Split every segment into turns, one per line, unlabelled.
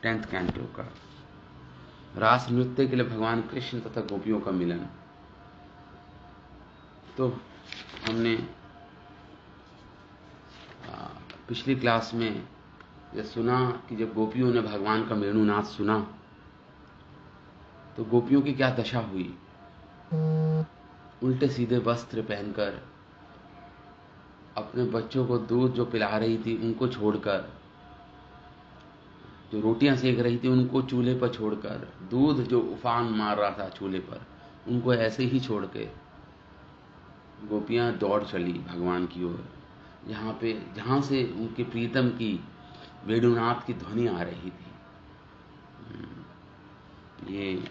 10th canto का रास नृत्य के लिए भगवान कृष्ण तथा गोपियों का मिलन। तो हमने पिछली क्लास में यह सुना कि जब गोपियों ने भगवान का वेणुनाद सुना तो गोपियों की क्या दशा हुई। उल्टे सीधे वस्त्र पहनकर अपने बच्चों को दूध जो पिला रही थी उनको छोड़कर, जो रोटियां सेक रही थी उनको चूल्हे पर छोड़कर, दूध जो उफान मार रहा था चूल्हे पर उनको ऐसे ही छोड़ के गोपियां दौड़ चली भगवान की ओर, जहां से उनके प्रीतम की वेणुनाद की ध्वनि आ रही थी। ये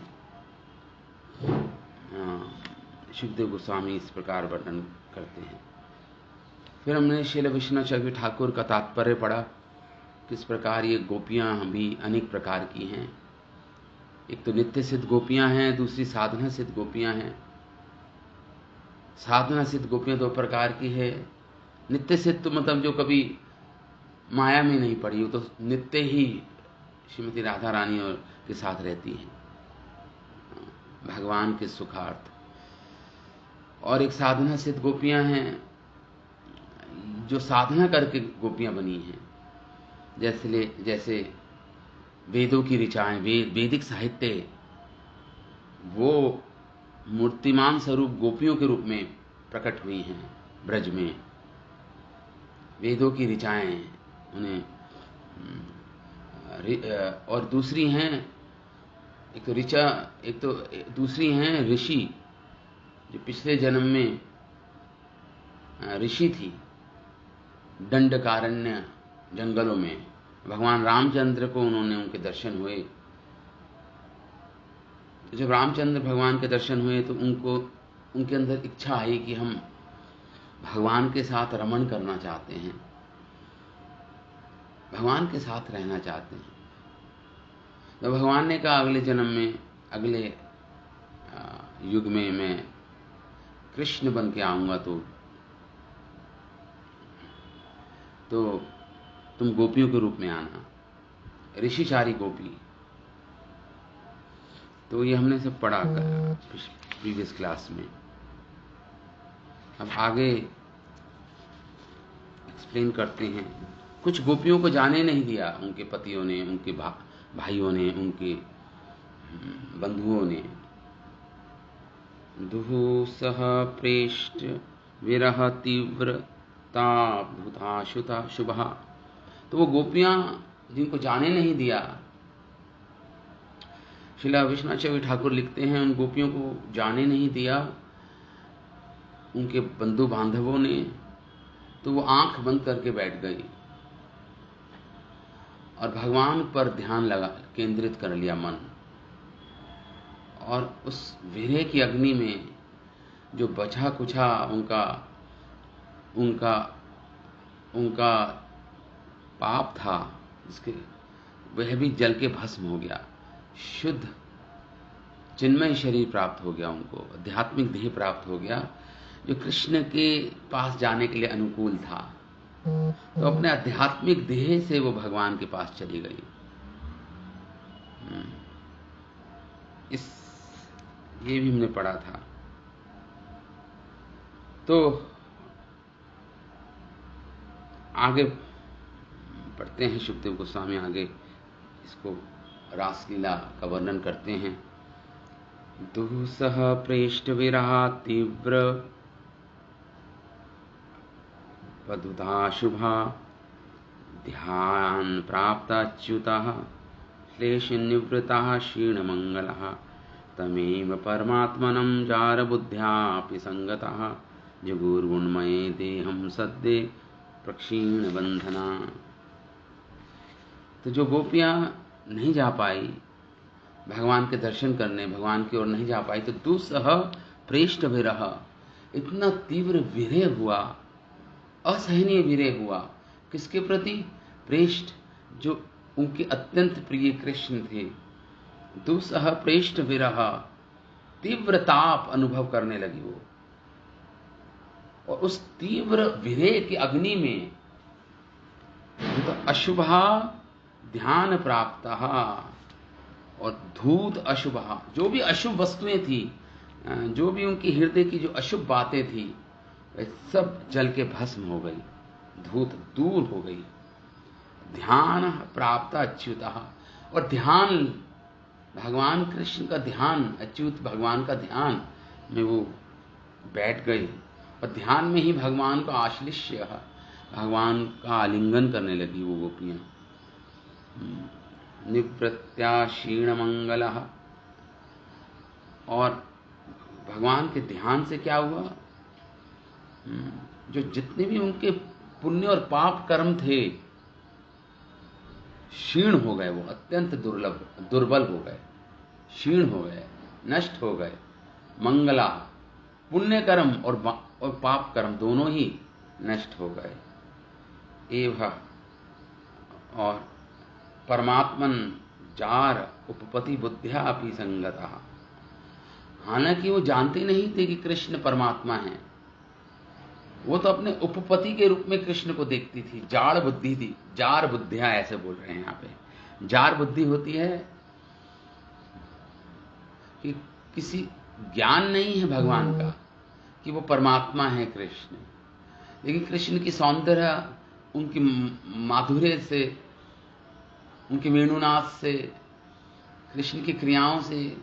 शुकदेव गोस्वामी इस प्रकार वर्णन करते हैं। फिर हमने श्रील विश्वनाथ चक्रवर्ती ठाकुर का तात्पर्य पढ़ा, किस प्रकार ये गोपियां भी अनेक प्रकार की हैं। एक तो नित्य सिद्ध गोपियां हैं, दूसरी साधना सिद्ध गोपियां हैं। साधना सिद्ध गोपियां दो प्रकार की है। नित्य सिद्ध तो मतलब जो कभी माया में नहीं पड़ी, वो तो नित्य ही श्रीमती राधा रानी और के साथ रहती हैं भगवान के सुखार्थ। और एक साधना सिद्ध गोपियां हैं जो साधना करके गोपियां बनी हैं, जैसे वेदों की ऋचाएं, वैदिक साहित्य, वो मूर्तिमान स्वरूप गोपियों के रूप में प्रकट हुई हैं ब्रज में। वेदों की ऋचाएं उन्हें, और दूसरी हैं एक तो ऋचा, एक तो दूसरी हैं ऋषि, जो पिछले जन्म में ऋषि थी दंडकारण्य जंगलों में। भगवान रामचंद्र को उनके दर्शन हुए। तो जब रामचंद्र भगवान के दर्शन हुए तो उनके अंदर इच्छा आई कि हम भगवान के साथ रमण करना चाहते हैं, भगवान के साथ रहना चाहते हैं। तो भगवान ने कहा अगले जन्म में, अगले युग में मैं कृष्ण बन के आऊंगा, तो तुम गोपियों के रूप में आना, ऋषिचारी गोपी। तो ये हमने सब पढ़ा प्रीवियस क्लास में। अब आगे एक्सप्लेन करते हैं। कुछ गोपियों को जाने नहीं दिया उनके पतियों ने, उनके भाइयों ने, उनके बंधुओं ने। दुःसह प्रेष्ट विरह तीव्र ताभूताशुता शुभा। तो वो गोपियां जिनको जाने नहीं दिया, श्रील विश्वनाथ चक्रवर्ती ठाकुर लिखते हैं, उन गोपियों को जाने नहीं दिया उनके बंधु बांधवों ने, तो वो आंख बंद करके बैठ गई और भगवान पर ध्यान केंद्रित कर लिया मन। और उस विरह की अग्नि में जो बचा कुछा उनका पाप था, इसके वह भी जल के भस्म हो गया। शुद्ध चिन्मय शरीर प्राप्त हो गया उनको, आध्यात्मिक देह प्राप्त हो गया, जो कृष्ण के पास जाने के लिए अनुकूल था। तो अपने आध्यात्मिक देह से वो भगवान के पास चली गई। ये भी हमने पढ़ा था। तो आगे पढ़ते हैं। शुकदेव गोस्वामी आगे इसको रासलीला का वर्णन करते हैं। दुःसह प्रेष्ट विरहा तीव्र पदुधा शुभा ध्यान प्राप्ताच्युतः क्लेश निवृतः क्षीणमंगलः तमेव परमात्मनं जारबुद्ध्यापि संगतः जगुर्गुणमये देहं सद्ये प्रक्षीण बंधना। तो जो गोपियां नहीं जा पाई भगवान के दर्शन करने, भगवान की ओर नहीं जा पाई, तो दुःसह प्रेष्ट विरह, इतना तीव्र विरह हुआ, असहनीय विरह हुआ। किसके प्रति? प्रेष्ट, जो उनके अत्यंत प्रिय कृष्ण थे। दुःसह प्रेष्ट विरह, तीव्र ताप अनुभव करने लगी वो। और उस तीव्र विरह की अग्नि में तो अशुभा ध्यान प्राप्त, और धूत अशुभ, जो भी अशुभ वस्तुएं थी, जो भी उनकी हृदय की जो अशुभ बातें थी, वे सब जल के भस्म हो गई, धूत दूर हो गई। ध्यान प्राप्त अच्युत, और ध्यान, भगवान कृष्ण का ध्यान, अच्युत भगवान का ध्यान में वो बैठ गई, और ध्यान में ही भगवान का आश्लिष्य, भगवान का आलिंगन करने लगी वो गोपियां। निवृत्त्या क्षीण मंगल, और भगवान के ध्यान से क्या हुआ, जो जितने भी उनके पुण्य और पाप कर्म थे क्षीण हो गए, वो अत्यंत दुर्बल हो गए, क्षीण हो गए, नष्ट हो गए। मंगला, पुण्य कर्म और पाप कर्म दोनों ही नष्ट हो गए। एव, और परमात्मन जार उपपति बुद्धिया अपि संगता, हालांकि वो जानते नहीं थे कि कृष्ण परमात्मा है, वो तो अपने उपपति के रूप में कृष्ण को देखती थी, जाड़ बुद्धि थी, जार बुद्धिया ऐसे बोल रहे हैं यहां पे। जार बुद्धि होती है कि किसी ज्ञान नहीं है भगवान का कि वो परमात्मा है कृष्ण, लेकिन कृष्ण की सौंदर्य, उनकी माधुर्य से, उनके वेणुनाद से, कृष्ण की क्रियाओं से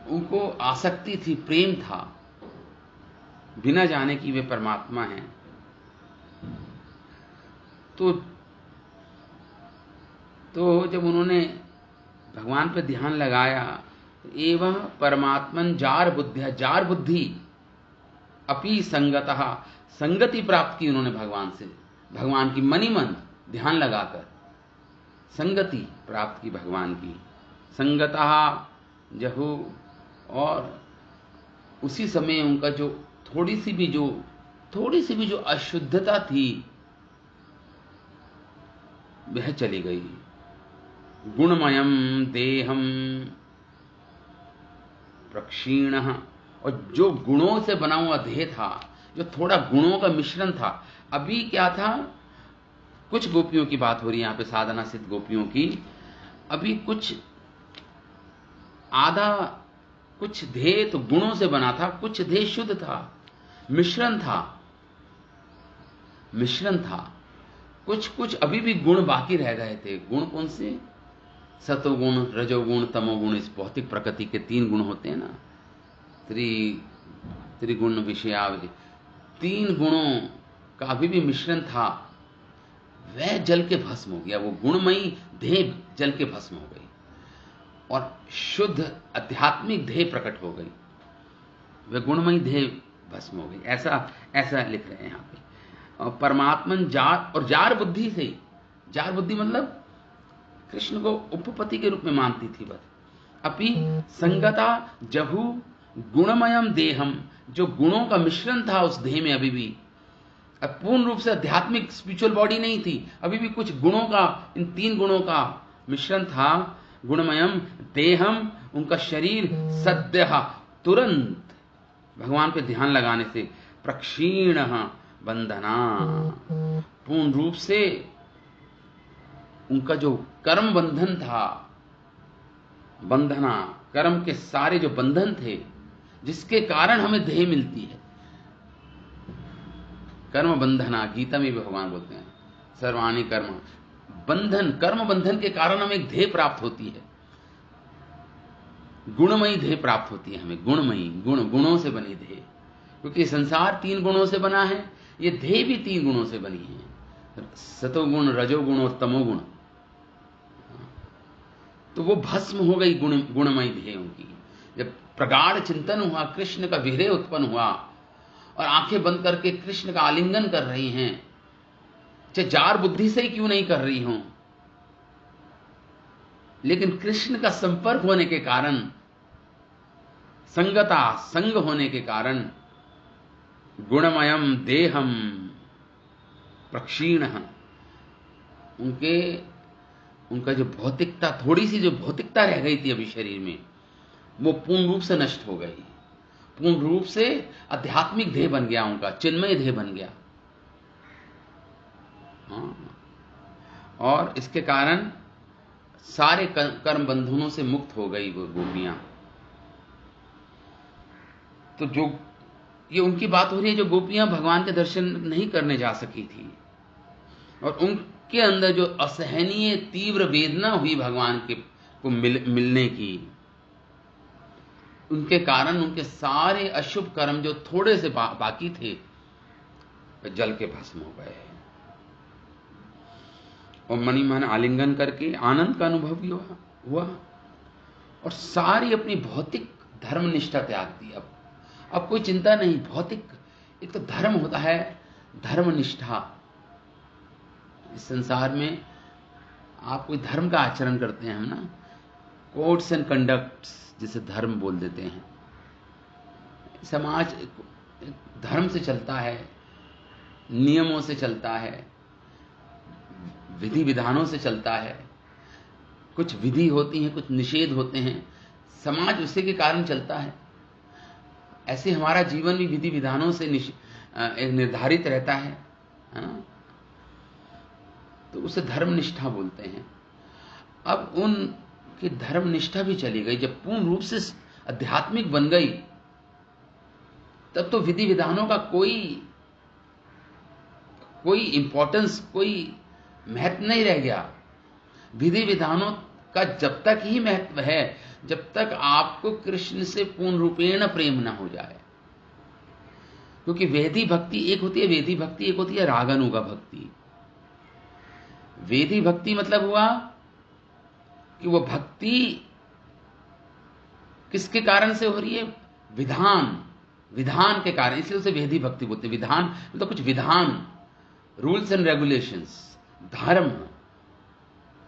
उनको आसक्ति थी, प्रेम था, बिना जाने कि वे परमात्मा हैं। तो जब उन्होंने भगवान पर ध्यान लगाया, एवं परमात्मन जार बुद्धिया, जार बुद्धि अपि संगतः, संगति प्राप्त की उन्होंने भगवान से, भगवान की मनी मन ध्यान लगाकर संगति प्राप्त की भगवान की। संगतः जहु, और उसी समय उनका जो थोड़ी सी भी जो अशुद्धता थी वह चली गई। गुणमयम देहम प्रक्षीणः, और जो गुणों से बना हुआ देह था, जो थोड़ा गुणों का मिश्रण था, अभी क्या था, कुछ गोपियों की बात हो रही है यहां पे, साधना सिद्ध गोपियों की, अभी कुछ आधा, कुछ देह तो गुणों से बना था, कुछ देह शुद्ध था, मिश्रण था, कुछ अभी भी गुण बाकी रह गए थे। गुण कौन से? सतोगुण, रजोगुण, तमोगुण, इस भौतिक प्रकृति के 3 गुण होते हैं ना, त्रिगुण विषयावधि, 3 गुणों का अभी भी मिश्रण था, वह जल के भस्म हो गया, वो गुणमयी देह जल के भस्म हो गई, और शुद्ध आध्यात्मिक देह प्रकट हो गई, वह गुणमयी देह भस्म हो गई। ऐसा लिख रहे हैं यहां पे। और परमात्मन जार, और जार बुद्धि से, जार बुद्धि मतलब कृष्ण को उपपति के रूप में मानती थी बस। अपि संगता जहु गुणमयम देहम, जो गुणों का मिश्रण था उस देह में अभी भी, अब पूर्ण रूप से आध्यात्मिक स्पिरिचुअल बॉडी नहीं थी, अभी भी कुछ गुणों का, इन 3 गुणों का मिश्रण था। गुणमयम देहम, उनका शरीर सद्य, तुरंत भगवान पे ध्यान लगाने से, प्रक्षीण बंधना, पूर्ण रूप से उनका जो कर्म बंधन था, बंधना, कर्म के सारे जो बंधन थे जिसके कारण हमें देह मिलती है, कर्म बंधना, गीता में भी भगवान बोलते हैं सर्वाणि कर्म बंधन, कर्म बंधन के कारण हमें एक देह प्राप्त होती है, गुणमयी देह प्राप्त होती है हमें, गुणमयी, गुणों से बनी देह, क्योंकि संसार 3 गुणों से बना है, ये देह भी 3 गुणों से बनी है, सतोगुण, रजोगुण और तमोगुण। तो वो भस्म हो गई गुणमयी देह उनकी। जब प्रगाढ़ चिंतन हुआ, कृष्ण का विरह उत्पन्न हुआ, और आंखें बंद करके कृष्ण का आलिंगन कर रही हैं, चाहे जार बुद्धि से ही क्यों नहीं कर रही हों, लेकिन कृष्ण का संपर्क होने के कारण, संग होने के कारण, गुणमयम देहम प्रक्षीण, उनका जो भौतिकता, थोड़ी सी जो भौतिकता रह गई थी अभी शरीर में, वो पूर्ण रूप से नष्ट हो गई, पूर्ण रूप से आध्यात्मिक देह बन गया, उनका चिन्मय देह बन गया। हाँ। और इसके कारण सारे कर्म बंधनों से मुक्त हो गई वो गोपियां। तो जो ये उनकी बात हो रही है जो गोपियां भगवान के दर्शन नहीं करने जा सकी थी, और उनके अंदर जो असहनीय तीव्र वेदना हुई भगवान के को मिलने की, उनके कारण उनके सारे अशुभ कर्म जो थोड़े से बाकी थे जल के भस्म हो गए। और मणिमन आलिंगन करके आनंद का अनुभव भी हुआ और सारी अपनी भौतिक धर्मनिष्ठा त्याग दी। अब कोई चिंता नहीं। भौतिक एक तो धर्म होता है, धर्मनिष्ठा। इस संसार में आप कोई धर्म का आचरण करते हैं, हम ना कोड्स एंड कंडक्ट्स जिसे धर्म बोल देते हैं। समाज धर्म से चलता है, नियमों से चलता है, विधि विधानों से चलता है। कुछ विधि होती हैं, कुछ निषेध होते हैं, समाज उसी के कारण चलता है। ऐसे हमारा जीवन भी विधि विधानों से निर्धारित रहता है ना? तो उसे धर्मनिष्ठा बोलते हैं। अब उनकी धर्मनिष्ठा भी चली गई। जब पूर्ण रूप से आध्यात्मिक बन गई तब तो विधि विधानों का कोई इंपॉर्टेंस, कोई महत्व नहीं रह गया। विधि विधानों का जब तक ही महत्व है जब तक आपको कृष्ण से पूर्ण रूपेण प्रेम न हो जाए। क्योंकि वेदी भक्ति एक होती है, वेदी भक्ति एक होती है रागानुगा भक्ति। वेदी भक्ति मतलब हुआ कि वो भक्ति किसके कारण से हो रही है? विधान के कारण, इसलिए उसे वेदी भक्ति बोलते हैं। विधान मतलब कुछ विधान, रूल्स एंड रेगुलेशंस, धर्म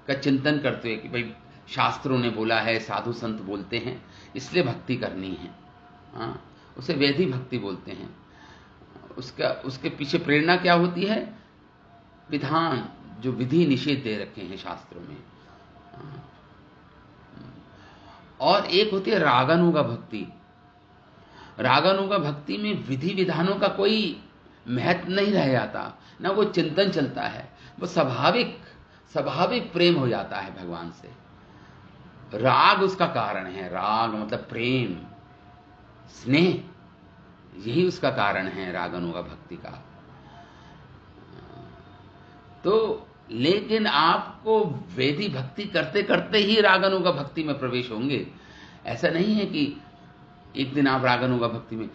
का चिंतन करते हुए कि भाई शास्त्रों ने बोला है, साधु संत बोलते हैं, इसलिए भक्ति करनी है। उसे वेदी भक्ति बोलते हैं। उसके पीछे प्रेरणा क्या होती है? विधान, जो विधि निषेध दे रखे हैं शास्त्रों में। और एक होती है रागानुगा भक्ति। रागानुगा भक्ति में विधि विधानों का कोई महत्व नहीं रह जाता, ना वो चिंतन चलता है। वो स्वाभाविक प्रेम हो जाता है भगवान से। राग उसका कारण है। राग मतलब प्रेम, स्नेह, यही उसका कारण है रागानुगा भक्ति का। तो लेकिन आपको वेदी भक्ति करते करते ही रागानुगा भक्ति में प्रवेश होंगे। ऐसा नहीं है कि एक दिन आप रागानुगा भक्ति में,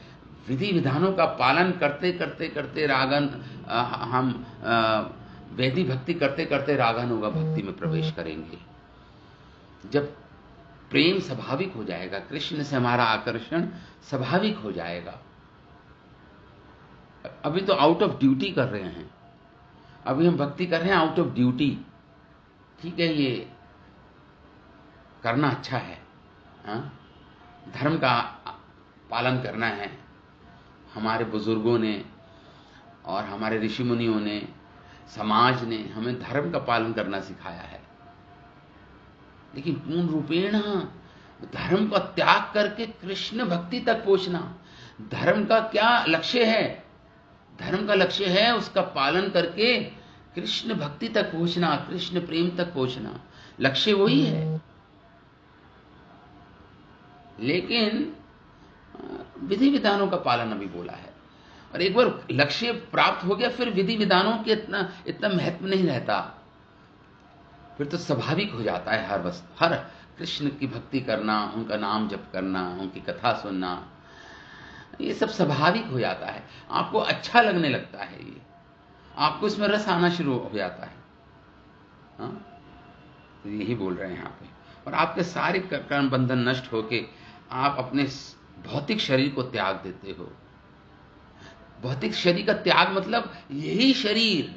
विधि विधानों का पालन करते करते हम वेदी भक्ति करते करते रागानुगा भक्ति में प्रवेश करेंगे। जब प्रेम स्वाभाविक हो जाएगा, कृष्ण से हमारा आकर्षण स्वाभाविक हो जाएगा। अभी तो आउट ऑफ ड्यूटी कर रहे हैं, अभी हम भक्ति कर रहे हैं आउट ऑफ ड्यूटी। ठीक है, ये करना अच्छा है, धर्म का पालन करना है। हमारे बुजुर्गों ने और हमारे ऋषि मुनियों ने, समाज ने हमें धर्म का पालन करना सिखाया है। लेकिन पूर्ण रूपेण धर्म का त्याग करके कृष्ण भक्ति तक पहुंचना, धर्म का क्या लक्ष्य है? धर्म का लक्ष्य है उसका पालन करके कृष्ण भक्ति तक पहुंचना, कृष्ण प्रेम तक पहुंचना। लक्ष्य वही है। लेकिन विधि विधानों का पालन अभी बोला है। और एक बार लक्ष्य प्राप्त हो गया फिर विधि विधानों के इतना महत्व नहीं रहता। फिर तो स्वाभाविक हो जाता है हर कृष्ण की भक्ति करना, उनका नाम जप करना, उनकी कथा सुनना, ये सब स्वाभाविक हो जाता है। आपको अच्छा लगने लगता है, ये आपको इसमें रस आना शुरू हो जाता है। तो यही बोल रहे हैं यहाँ पे। और आपके सारे कर्म बंधन नष्ट होके आप अपने भौतिक शरीर को त्याग देते हो। भौतिक शरीर का त्याग मतलब यही शरीर,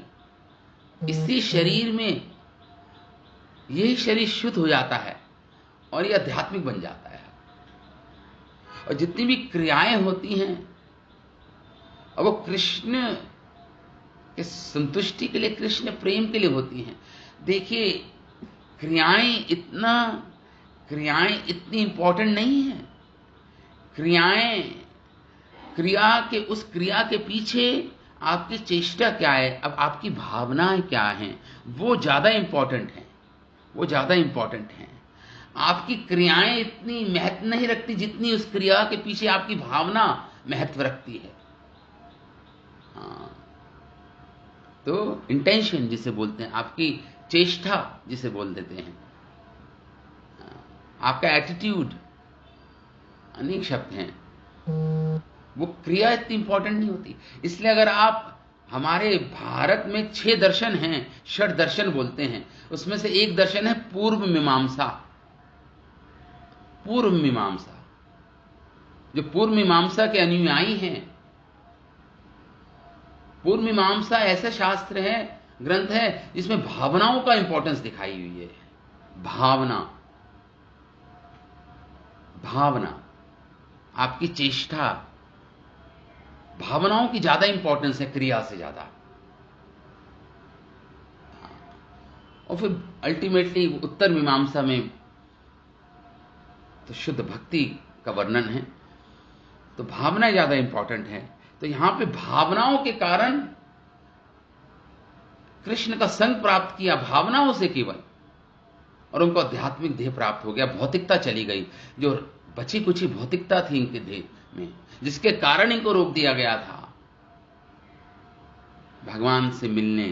इसी शरीर में यही शरीर शुद्ध हो जाता है और ये आध्यात्मिक बन जाता है। और जितनी भी क्रियाएं होती हैं और वो कृष्ण के संतुष्टि के लिए, कृष्ण प्रेम के लिए होती हैं। देखिए, क्रियाएं इतनी इंपॉर्टेंट नहीं है। क्रिया के पीछे आपकी चेष्टा क्या है, अब आपकी भावनाएं क्या हैं, वो ज्यादा इंपॉर्टेंट हैं, वो ज्यादा इंपॉर्टेंट हैं। आपकी क्रियाएं इतनी महत्व नहीं रखती जितनी उस क्रिया के पीछे आपकी भावना महत्व रखती है। हाँ, तो इंटेंशन जिसे बोलते हैं, आपकी चेष्टा जिसे बोल देते हैं, आपका एटीट्यूड, अनेक शब्द हैं, वो क्रिया इतनी इंपॉर्टेंट नहीं होती। इसलिए अगर आप, हमारे भारत में 6 दर्शन हैं, षड दर्शन बोलते हैं, उसमें से एक दर्शन है पूर्व मीमांसा। पूर्व मीमांसा, जो पूर्व मीमांसा के अनुयायी हैं, पूर्व मीमांसा ऐसा शास्त्र है, ग्रंथ है, जिसमें भावनाओं का इंपॉर्टेंस दिखाई हुई है। भावना, भावना, आपकी चेष्टा, भावनाओं की ज्यादा इंपॉर्टेंस है क्रिया से ज्यादा। और फिर अल्टीमेटली उत्तर मीमांसा में तो शुद्ध भक्ति का वर्णन है, तो भावना ज्यादा इंपॉर्टेंट है। तो यहां पे भावनाओं के कारण कृष्ण का संग प्राप्त किया, भावनाओं से केवल, और उनको आध्यात्मिक देह प्राप्त हो गया, भौतिकता चली गई। जो बची कुची भौतिकता थी इनके देह में, जिसके कारण इनको रोक दिया गया था, भगवान से मिलने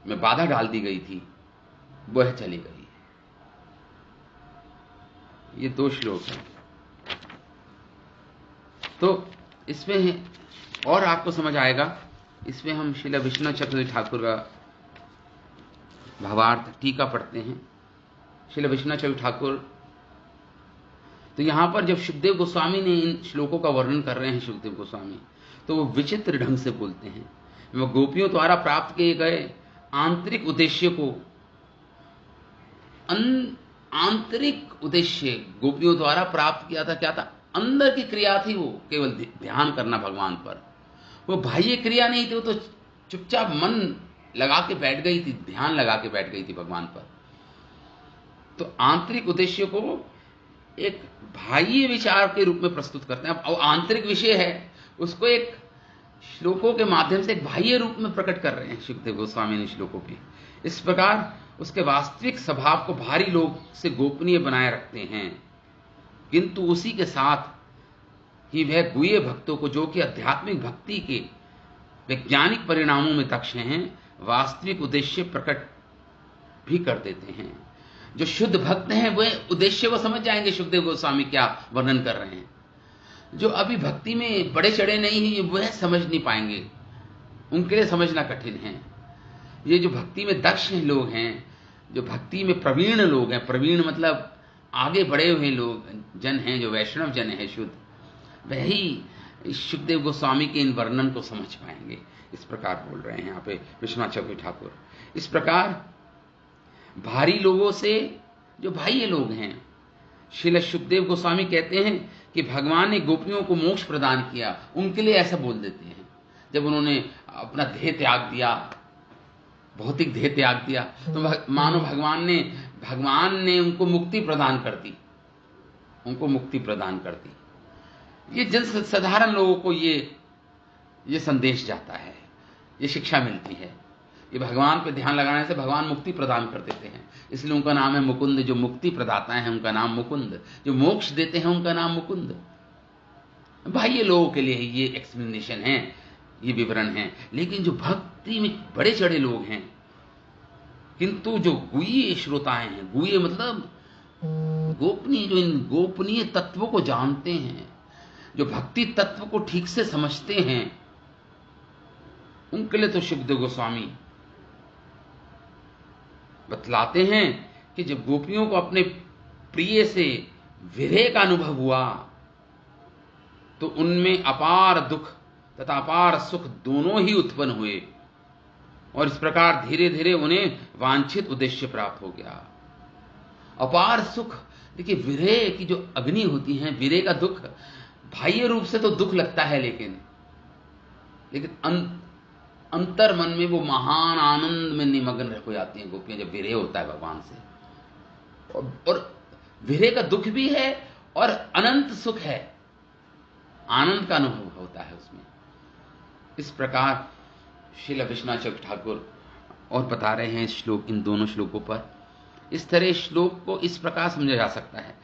में बाधा डाल दी गई थी, वह चली गई। ये 2 श्लोक हैं। तो इसमें और आपको समझ आएगा, इसमें हम श्रील विष्णु चक्रवर्ती ठाकुर का भावार्थ टीका पढ़ते हैं। श्रील विष्णु चक्रवर्ती ठाकुर, तो यहां पर जब सुखदेव गोस्वामी ने इन श्लोकों का वर्णन कर रहे हैं, सुखदेव गोस्वामी, तो वो विचित्र ढंग से बोलते हैं। वो गोपियों द्वारा प्राप्त किए गए आंतरिक उद्देश्य को, आंतरिक उद्देश्य गोपियों द्वारा प्राप्त किया था, क्या था? अंदर की क्रिया थी, वो केवल ध्यान करना भगवान पर। वो बाह्य क्रिया नहीं थी, वो तो चुपचाप मन लगा के बैठ गई थी, ध्यान लगा के बैठ गई थी भगवान पर। तो आंतरिक उद्देश्य को एक बाह्य विचार के रूप में प्रस्तुत करते हैं। अब आंतरिक विषय है, उसको एक श्लोकों के माध्यम से एक बाह्य रूप में प्रकट कर रहे हैं सुखदेव गोस्वामी ने श्लोकों के। इस प्रकार उसके वास्तविक स्वभाव को भारी लोग से गोपनीय बनाए रखते हैं, किंतु उसी के साथ ही वह गुह्य भक्तों को, जो कि आध्यात्मिक भक्ति के वैज्ञानिक परिणामों में दक्ष हैं, वास्तविक उद्देश्य प्रकट भी कर देते हैं। जो शुद्ध भक्त हैं वह उद्देश्य को समझ जाएंगे, सुखदेव गोस्वामी क्या वर्णन कर रहे हैं। जो अभी भक्ति में बड़े चढ़े नहीं हैं, वह समझ नहीं पाएंगे, उनके लिए समझना कठिन है। ये जो भक्ति में दक्ष लोग हैं, जो भक्ति में प्रवीण लोग हैं, प्रवीण मतलब आगे बढ़े हुए लोग, जन हैं, जो वैष्णव जन है शुद्ध, वही सुखदेव गोस्वामी के इन वर्णन को समझ पाएंगे। इस प्रकार बोल रहे हैं यहाँ पे विश्वनाथ चक्रवर्ती ठाकुर। इस प्रकार भारी लोगों से जो बाह्य लोग हैं, श्रील सुखदेव गोस्वामी कहते हैं कि भगवान ने गोपियों को मोक्ष प्रदान किया, उनके लिए ऐसा बोल देते हैं। जब उन्होंने अपना देह त्याग दिया, भौतिक देह त्याग दिया, तो मानो भगवान ने उनको मुक्ति प्रदान कर दी, उनको मुक्ति प्रदान कर दी। ये जन साधारण लोगों को ये संदेश जाता है, ये शिक्षा मिलती है। ये भगवान पे ध्यान लगाने से भगवान मुक्ति प्रदान कर देते हैं, इसलिए उनका नाम है मुकुंद। जो मुक्ति प्रदाता है उनका नाम मुकुंद, जो मोक्ष देते हैं उनका नाम मुकुंद। बाह्य लोगों के लिए ये एक्सप्लेनेशन है, ये विवरण है। लेकिन जो भक्ति में बड़े चढ़े लोग हैं, किंतु जो गुह्य श्रोताएं हैं, गुह्य मतलब गोपनीय, जो इन गोपनीय तत्वों को जानते हैं, जो भक्ति तत्व को ठीक से समझते हैं, उनके लिए तो सुखदेव गोस्वामी बतलाते हैं कि जब गोपियों को अपने प्रिय से विरह का अनुभव हुआ, तो उनमें अपार दुख तथा अपार सुख दोनों ही उत्पन्न हुए, और इस प्रकार धीरे धीरे उन्हें वांछित उद्देश्य प्राप्त हो गया। अपार सुख, देखिए विरह की जो अग्नि होती है, विरह का दुख बाह्य रूप से तो दुख लगता है, लेकिन अंतर मन में वो महान आनंद में निमग्न हो जाती हैं गोपियां जब विरह होता है भगवान से। और विरह का दुख भी है और अनंत सुख है, आनंद का अनुभव होता है उसमें। इस प्रकार श्रील विश्वनाथ चक्रवर्ती ठाकुर और बता रहे हैं श्लोक, इन दोनों श्लोकों पर। इस तरह श्लोक को इस प्रकार समझा जा सकता है।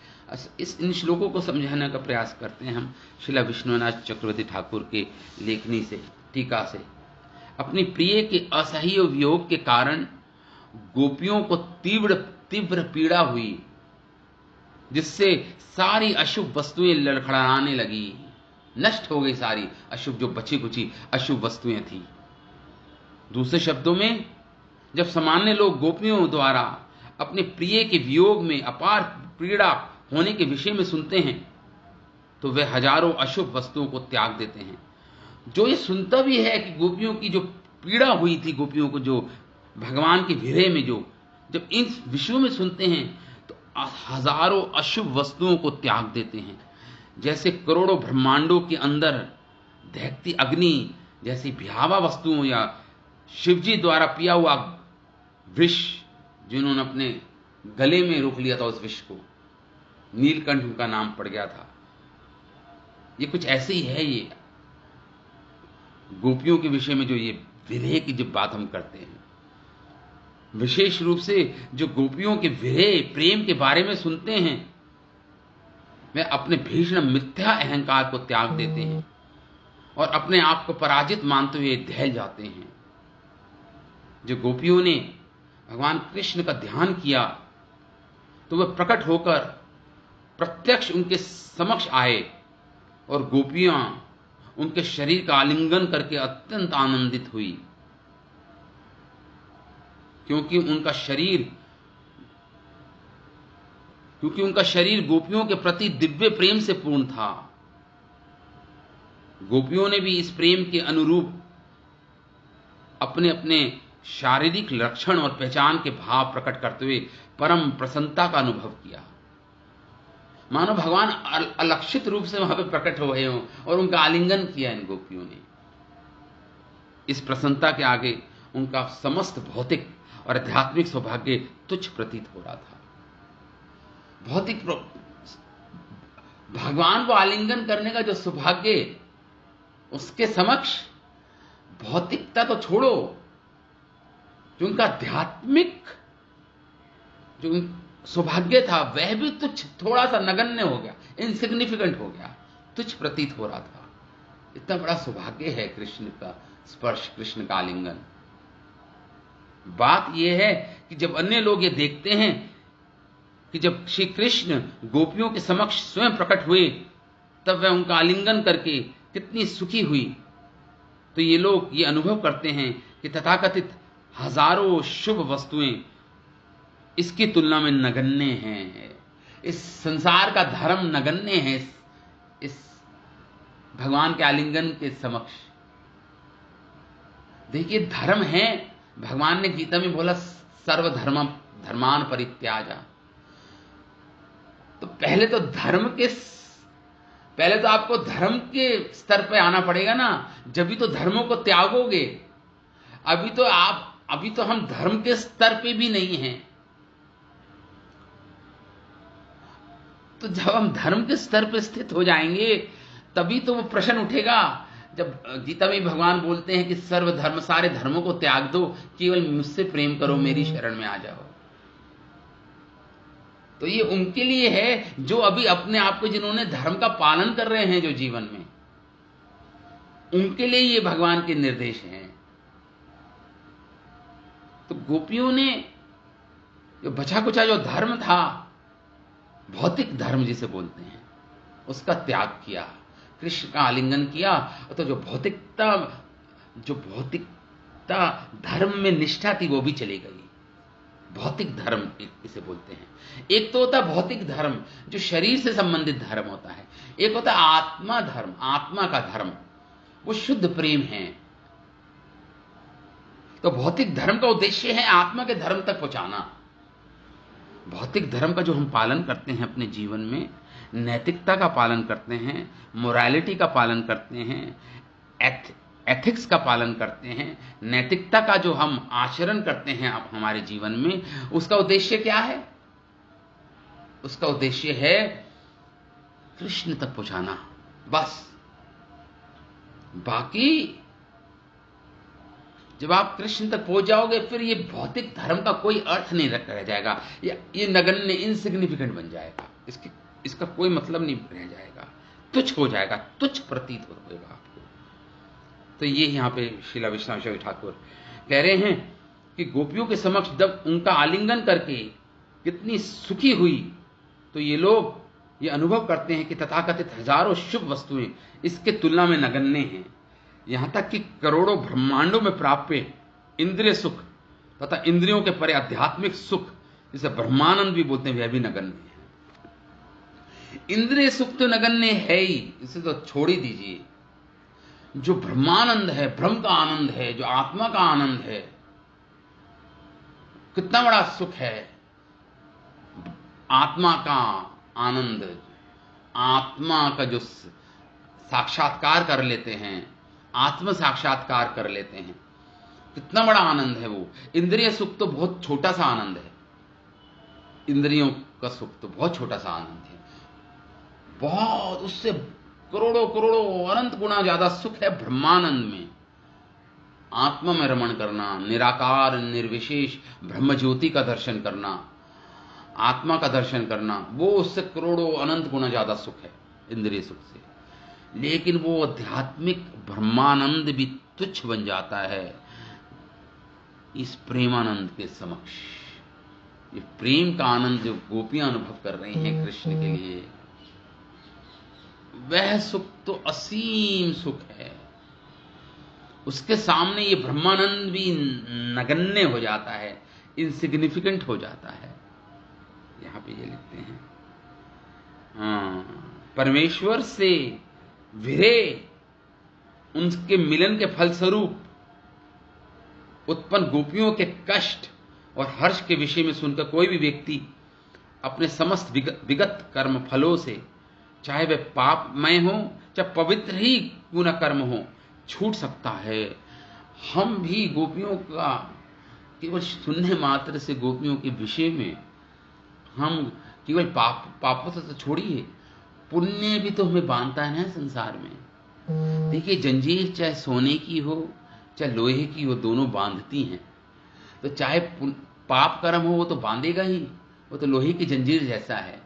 इन श्लोकों को समझाने का प्रयास करते हैं हम श्रील विश्वनाथ चक्रवर्ती ठाकुर के लेखनी से, टीका से। अपनी प्रिय के असह्य वियोग के कारण गोपियों को तीव्र तीव्र पीड़ा हुई, जिससे सारी अशुभ वस्तुएं लड़खड़ाने लगी, नष्ट हो गई सारी अशुभ, जो बची कुची अशुभ वस्तुएं थी। दूसरे शब्दों में, जब सामान्य लोग गोपियों द्वारा अपने प्रिय के वियोग में अपार पीड़ा होने के विषय में सुनते हैं, तो वे हजारों अशुभ वस्तुओं को त्याग देते हैं। जो ये सुनता भी है कि गोपियों की जो पीड़ा हुई थी, गोपियों को जो भगवान के विरह में, जो जब इन विषयों में सुनते हैं तो हजारों अशुभ वस्तुओं को त्याग देते हैं। जैसे करोड़ों ब्रह्मांडों के अंदर दहकती अग्नि जैसी भयावह वस्तुओं, या शिवजी द्वारा पिया हुआ विष, जिन्होंने अपने गले में रोक लिया था उस विष को, नीलकंठ उनका नाम पड़ गया था। ये कुछ ऐसे ही है। ये गोपियों के विषय में जो ये विरह की जब बात हम करते हैं, विशेष रूप से जो गोपियों के विरह प्रेम के बारे में सुनते हैं, वे अपने भीषण मिथ्या अहंकार को त्याग देते हैं और अपने आप को पराजित मानते हुए दहल जाते हैं। जो गोपियों ने भगवान कृष्ण का ध्यान किया, तो वह प्रकट होकर प्रत्यक्ष उनके समक्ष आए और गोपियां उनके शरीर का आलिंगन करके अत्यंत आनंदित हुई, क्योंकि उनका शरीर गोपियों के प्रति दिव्य प्रेम से पूर्ण था। गोपियों ने भी इस प्रेम के अनुरूप अपने अपने शारीरिक लक्षण और पहचान के भाव प्रकट करते हुए परम प्रसन्नता का अनुभव किया, मानो भगवान अलक्षित रूप से वहां पर प्रकट हो गए हों और उनका आलिंगन किया इन गोपियों ने। इस प्रसन्नता के आगे उनका समस्त भौतिक और आध्यात्मिक सौभाग्य तुच्छ प्रतीत हो रहा था। भौतिक भगवान को आलिंगन करने का जो सौभाग्य, उसके समक्ष भौतिकता तो छोड़ो, जो उनका आध्यात्मिक जो सौभाग्य था वह भी तुच्छ, थोड़ा सा नगण्य हो गया, इनसिग्निफिकेंट हो गया, तुच्छ प्रतीत हो रहा था। इतना बड़ा सौभाग्य है कृष्ण का स्पर्श, कृष्ण का आलिंगन। बात यह है कि जब अन्य लोग ये देखते हैं कि जब श्री कृष्ण गोपियों के समक्ष स्वयं प्रकट हुए, तब वह उनका आलिंगन करके कितनी सुखी हुई, तो ये लोग ये अनुभव करते हैं कि तथाकथित हजारों शुभ वस्तुएं इसकी तुलना में नगण्य हैं। इस संसार का धर्म नगण्य है इस भगवान के आलिंगन के समक्ष। देखिए, धर्म है, भगवान ने गीता में बोला धर्मान परित्याजा। तो पहले तो आपको धर्म के स्तर पे आना पड़ेगा ना, जब भी तो धर्मों को त्यागोगे। अभी तो हम धर्म के स्तर पे भी नहीं हैं। तो जब हम धर्म के स्तर पे स्थित हो जाएंगे, तभी तो वो प्रश्न उठेगा। जब गीता में भगवान बोलते हैं कि सर्वधर्म, सारे धर्मों को त्याग दो, केवल मुझसे प्रेम करो, मेरी शरण में आ जाओ। तो ये उनके लिए है जो अभी अपने आप को, जिन्होंने धर्म का पालन कर रहे हैं जो जीवन में, उनके लिए ये भगवान के निर्देश हैं। तो गोपियों ने जो बचा कुचा जो धर्म था, भौतिक धर्म जिसे बोलते हैं, उसका त्याग किया, कृष्ण का आलिंगन किया। तो जो भौतिकता धर्म में निष्ठा थी, वो भी चली गई। भौतिक धर्म इसे बोलते हैं। एक तो होता है भौतिक धर्म, जो शरीर से संबंधित धर्म होता है। एक होता है आत्मा धर्म, आत्मा का धर्म, वो शुद्ध प्रेम है। तो भौतिक धर्म का उद्देश्य है आत्मा के धर्म तक पहुंचाना। भौतिक धर्म का जो हम पालन करते हैं अपने जीवन में, नैतिकता का पालन करते हैं, मोरालिटी का पालन करते हैं, एथिक्स का पालन करते हैं, नैतिकता का जो हम आचरण करते हैं अब हमारे जीवन में, उसका उद्देश्य क्या है? उसका उद्देश्य है कृष्ण तक पहुंचाना, बस। बाकी जब आप कृष्ण तक पहुंच जाओगे फिर ये भौतिक धर्म का कोई अर्थ नहीं रह जाएगा, ये नगण्य इनसिग्निफिकेंट बन जाएगा, इसका कोई मतलब नहीं रह जाएगा, तुच्छ हो जाएगा, तुच्छ प्रतीत होगा आपको। तो ये यहाँ पे श्रीला विश्वनाथ चक्रवर्ती ठाकुर कह रहे हैं कि गोपियों के समक्ष जब उनका आलिंगन करके कितनी सुखी हुई, तो ये लोग ये अनुभव करते हैं कि तथाकथित हजारों शुभ वस्तुएं इसके तुलना में नगण्य हैं। यहां तक कि करोड़ों ब्रह्मांडों में प्राप्य इंद्रिय सुख तथा इंद्रियों के परे आध्यात्मिक सुख, जिसे ब्रह्मानंद भी बोलते हैं, वह भी नगण्य है। इंद्रिय सुख तो नगण्य है ही, इसे तो छोड़ ही दीजिए। जो ब्रह्मानंद है, ब्रह्म का आनंद है, जो आत्मा का आनंद है, कितना बड़ा सुख है। आत्मा का आनंद, आत्मा का जो साक्षात्कार कर लेते हैं, आत्म साक्षात्कार कर लेते हैं, कितना बड़ा आनंद है वो। इंद्रिय सुख तो बहुत छोटा सा आनंद है, इंद्रियों का सुख तो बहुत छोटा सा आनंद है, बहुत उससे करोड़ों करोड़ों अनंत गुना ज्यादा सुख है ब्रह्मानंद में। आत्मा में रमण करना, निराकार निर्विशेष ब्रह्म ज्योति का दर्शन करना, आत्मा का दर्शन करना, वो उससे करोड़ों अनंत गुना ज्यादा सुख है इंद्रिय सुख से। लेकिन वो आध्यात्मिक ब्रह्मानंद भी तुच्छ बन जाता है इस प्रेमानंद के समक्ष। ये प्रेम का आनंद जो गोपियां अनुभव कर रही हैं कृष्ण के लिए, वह सुख तो असीम सुख है। उसके सामने ये ब्रह्मानंद भी नगण्य हो जाता है, इनसिग्निफिकेंट हो जाता है। यहां पे ये लिखते हैं, परमेश्वर से विरह उनके मिलन के फलस्वरूप उत्पन्न गोपियों के कष्ट और हर्ष के विषय में सुनकर कोई भी व्यक्ति अपने समस्त विगत कर्म फलों से, चाहे वे पापमय हो चाहे पवित्र ही क्यों न कर्म हो, छूट सकता है। हम भी गोपियों का केवल सुनने मात्र से गोपियों के विषय में हम केवल पापों से तो छोड़िए, पुण्य भी तो हमें बांधता है ना संसार में। देखिए, जंजीर चाहे सोने की हो चाहे लोहे की हो, दोनों बांधती हैं। तो चाहे पाप कर्म हो वो तो बांधेगा ही, वो तो लोहे की जंजीर जैसा है।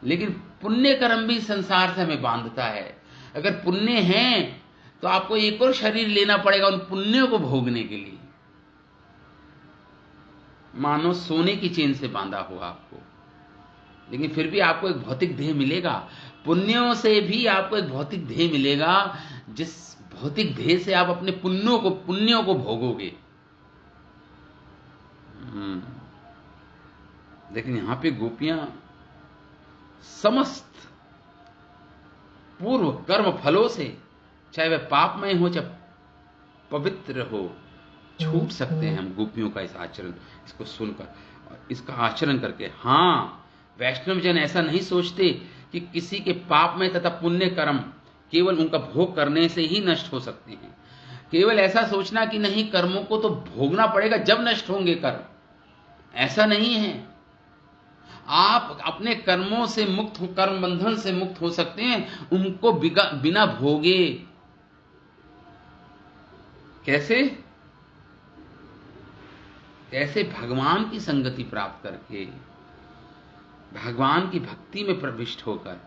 लेकिन पुण्य कर्म भी संसार से हमें बांधता है। अगर पुण्य है तो आपको एक और शरीर लेना पड़ेगा उन पुण्यों को भोगने के लिए। मानो सोने की चेन से बांधा हुआ आपको, लेकिन फिर भी आपको एक भौतिक देह मिलेगा। पुण्यों से भी आपको एक भौतिक देह मिलेगा, जिस भौतिक देह से आप अपने पुण्यों को भोगोगे। लेकिन यहां पे गोपियां समस्त पूर्व कर्म फलों से, चाहे वह पापमय हो चाहे पवित्र हो, छूट सकते हैं हम गोपियों का इस आचरण, इसको सुनकर, इसका आचरण करके। हाँ, वैष्णव जन ऐसा नहीं सोचते कि किसी के पापमय तथा पुण्य कर्म केवल उनका भोग करने से ही नष्ट हो सकते हैं। केवल ऐसा सोचना कि नहीं, कर्मों को तो भोगना पड़ेगा जब नष्ट होंगे कर्म, ऐसा नहीं है। आप अपने कर्मों से मुक्त हो, कर्म बंधन से मुक्त हो सकते हैं उनको बिना भोगे। कैसे? कैसे? भगवान की संगति प्राप्त करके, भगवान की भक्ति में प्रविष्ट होकर।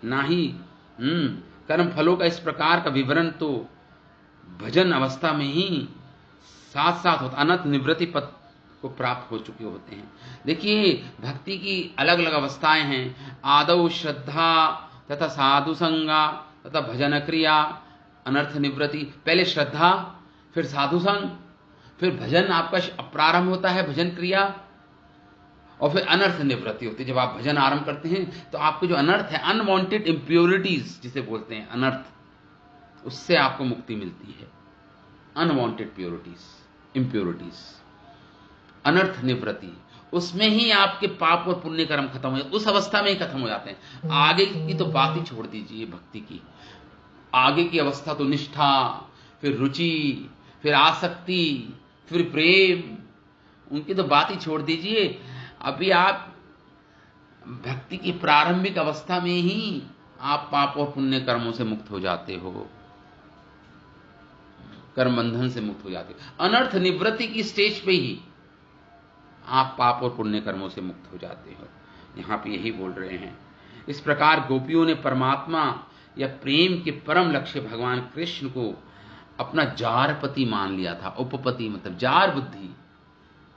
ना ही कर्म फलों का इस प्रकार का विवरण तो भजन अवस्था में ही साथ साथ होता, अनंत निवृत्ति पद को प्राप्त हो चुके होते हैं। देखिए, भक्ति की अलग अलग अवस्थाएं हैं। आदौ श्रद्धा तथा साधु संगा तथा भजन क्रिया, अनर्थ निवृत्ति। पहले श्रद्धा, फिर साधु संग, फिर भजन आपका प्रारंभ होता है, भजन क्रिया, और फिर अनर्थ निवृत्ति होती है। जब आप भजन आरंभ करते हैं तो आपको जो अनर्थ है, अनवांटेड इंप्योरिटीज जिसे बोलते हैं अनर्थ, उससे आपको मुक्ति मिलती है। अनवांटेड इंप्योरिटीज, अनर्थ निवृत्ति, उसमें ही आपके पाप और पुण्य कर्म खत्म हो जाते, उस अवस्था में ही खत्म हो जाते हैं। आगे की तो बात ही छोड़ दीजिए भक्ति की। आगे की अवस्था तो निष्ठा, फिर रुचि, फिर आसक्ति, फिर प्रेम, उनकी तो बात ही छोड़ दीजिए। अभी आप भक्ति की प्रारंभिक अवस्था में ही आप पाप और पुण्य कर्मों से मुक्त हो जाते हो। कर्म बंधन से मुक्त हो जाते हो। अनर्थ निवृत्ति की स्टेज पे ही आप पाप और पुण्य कर्मों से मुक्त हो जाते हो। यहां पे यही बोल रहे हैं। इस प्रकार गोपियों ने परमात्मा या प्रेम के परम लक्ष्य भगवान कृष्ण को अपना जारपति मान लिया था। उपपति मतलब जार बुद्धि,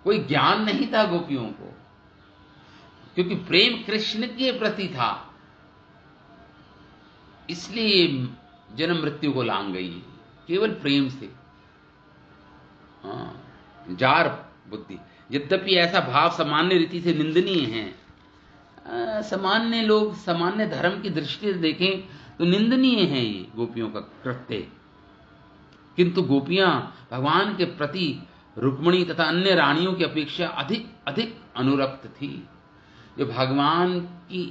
कोई ज्ञान नहीं था गोपियों को, क्योंकि प्रेम कृष्ण के प्रति था, इसलिए जन्म मृत्यु को लांग गई केवल प्रेम से। जार बुद्धि, यद्यपि ऐसा भाव सामान्य रीति से निंदनीय है। सामान्य लोग सामान्य धर्म की दृष्टि से देखें तो निंदनीय है ये गोपियों का कृत्य, किंतु गोपियां भगवान के प्रति रुक्मिणी तथा अन्य रानियों की अपेक्षा अधिक अधिक अनुरक्त थी। जो भगवान की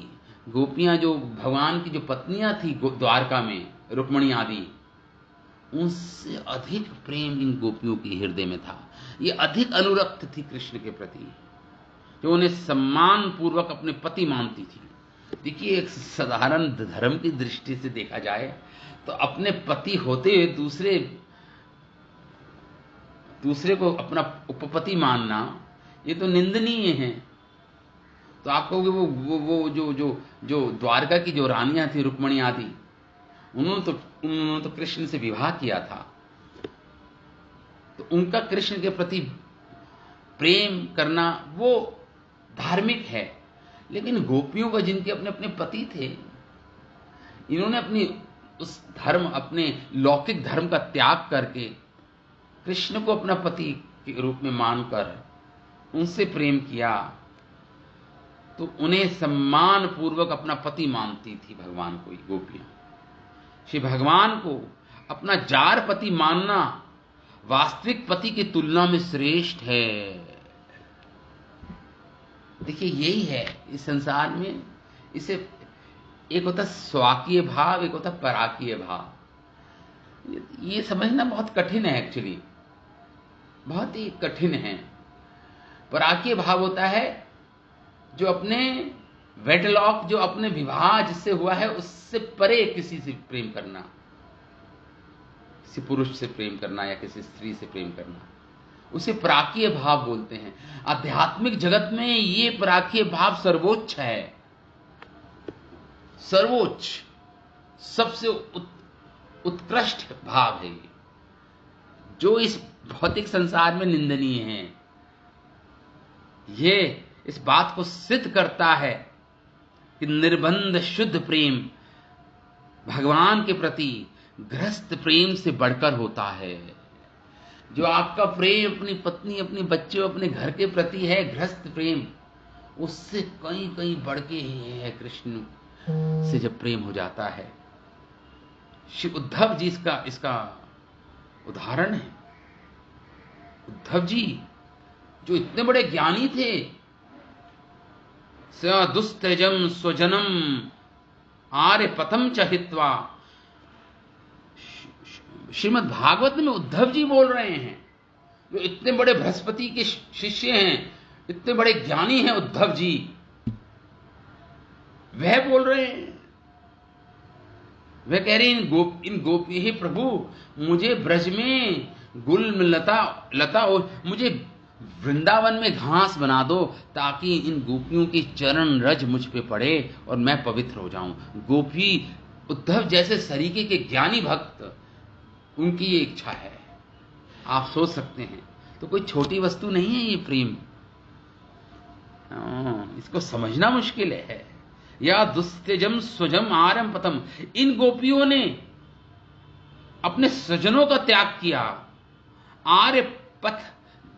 गोपियां, जो भगवान की जो पत्नियां थी द्वारका में, रुक्मिणी आदि, उनसे अधिक प्रेम इन गोपियों के हृदय में था। ये अधिक अनुरक्त थी कृष्ण के प्रति, जो उन्हें सम्मान पूर्वक अपने पति मानती थी। देखिए, एक साधारण धर्म की दृष्टि से देखा जाए तो अपने पति होते हुए दूसरे को अपना उपपति मानना, ये तो निंदनीय है। तो आप कहोगे वो जो द्वारका की जो रानियां थी रुक्मिणी आदि, उन्होंने तो कृष्ण से विवाह किया था, तो उनका कृष्ण के प्रति प्रेम करना वो धार्मिक है। लेकिन गोपियों का, जिनके अपने अपने पति थे, इन्होंने अपनी उस धर्म, अपने लौकिक धर्म का त्याग करके कृष्ण को अपना पति के रूप में मानकर उनसे प्रेम किया, तो उन्हें सम्मान पूर्वक अपना पति मानती थी भगवान को गोपियां। श्री भगवान को अपना जार पति मानना वास्तविक पति की तुलना में श्रेष्ठ है। देखिए, यही है इस संसार में। इसे एक होता स्वाकीय भाव, एक होता पराकीय भाव। ये समझना बहुत कठिन है, एक्चुअली बहुत ही कठिन है। पराकीय भाव होता है जो अपने वेडलॉक, जो अपने विवाह जिससे हुआ है उससे परे किसी से प्रेम करना, किसी पुरुष से प्रेम करना या किसी स्त्री से प्रेम करना, उसे पराकीय भाव बोलते हैं। आध्यात्मिक जगत में ये पराकीय भाव सर्वोच्च है, सर्वोच्च, सबसे उत्कृष्ट भाव है, जो इस भौतिक संसार में निंदनीय है। ये इस बात को सिद्ध करता है कि निर्बंध शुद्ध प्रेम भगवान के प्रति गृहस्थ प्रेम से बढ़कर होता है। जो आपका प्रेम अपनी पत्नी, अपने बच्चों, अपने घर के प्रति है, गृहस्थ प्रेम, उससे कहीं कहीं बढ़ के ही है कृष्ण से जब प्रेम हो जाता है। श्री उद्धव जी इसका उदाहरण है। उद्धव जी जो इतने बड़े ज्ञानी थे, स दुस्तेजम स्वजनम आर्य पथम चहित्वा, श्रीमद् भागवत में उद्धव जी बोल रहे हैं, जो इतने बड़े बृहस्पति के शिष्य हैं, इतने बड़े ज्ञानी हैं उद्धव जी, वह बोल रहे हैं, वह कह रहे हैं इन गोपी, हे प्रभु, मुझे ब्रज में गुल्म लता और मुझे वृंदावन में घास बना दो, ताकि इन गोपियों की चरण रज मुझ पे पड़े और मैं पवित्र हो जाऊं। गोपी उद्धव जैसे सरीके के ज्ञानी भक्त, उनकी ये इच्छा है। आप सोच सकते हैं, तो कोई छोटी वस्तु नहीं है ये प्रेम। इसको समझना मुश्किल है। या दुस्तेजम स्वजम आरम पतम, इन गोपियों ने अपने स्वजनों का त्याग किया, आर्य पथ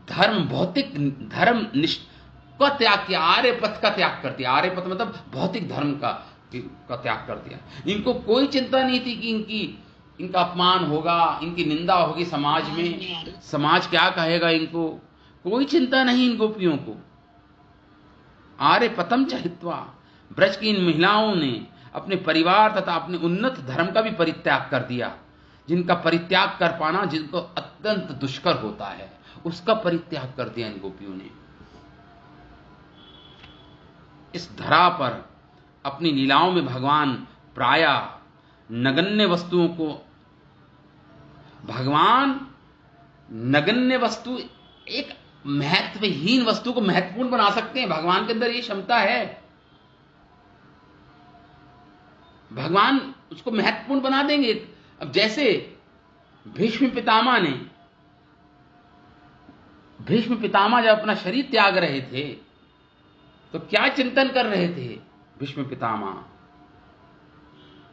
धर्म, भौतिक धर्म का त्याग किया, आर्य पथ का त्याग कर दिया। आर्य पथ मतलब भौतिक धर्म का त्याग कर दिया। इनको कोई चिंता नहीं थी कि इनका अपमान होगा, इनकी निंदा होगी समाज में, समाज क्या कहेगा इनको, कोई चिंता नहीं इन गोपियों को। आर्य पतम चहित्वा, ब्रज की इन महिलाओं ने अपने परिवार तथा अपने उन्नत धर्म का भी परित्याग कर दिया। जिनका परित्याग कर पाना जिनको अत्यंत दुष्कर होता है, उसका परित्याग कर दिया इन गोपियों ने। इस धरा पर अपनी लीलाओं में भगवान प्रायः नगण्य वस्तुओं को, भगवान नगण्य वस्तु, एक महत्वहीन वस्तु को महत्वपूर्ण बना सकते हैं। भगवान के अंदर ये क्षमता है। भगवान उसको महत्वपूर्ण बना देंगे। अब जैसे भीष्म पितामह जब अपना शरीर त्याग रहे थे तो क्या चिंतन कर रहे थे भीष्म पितामह?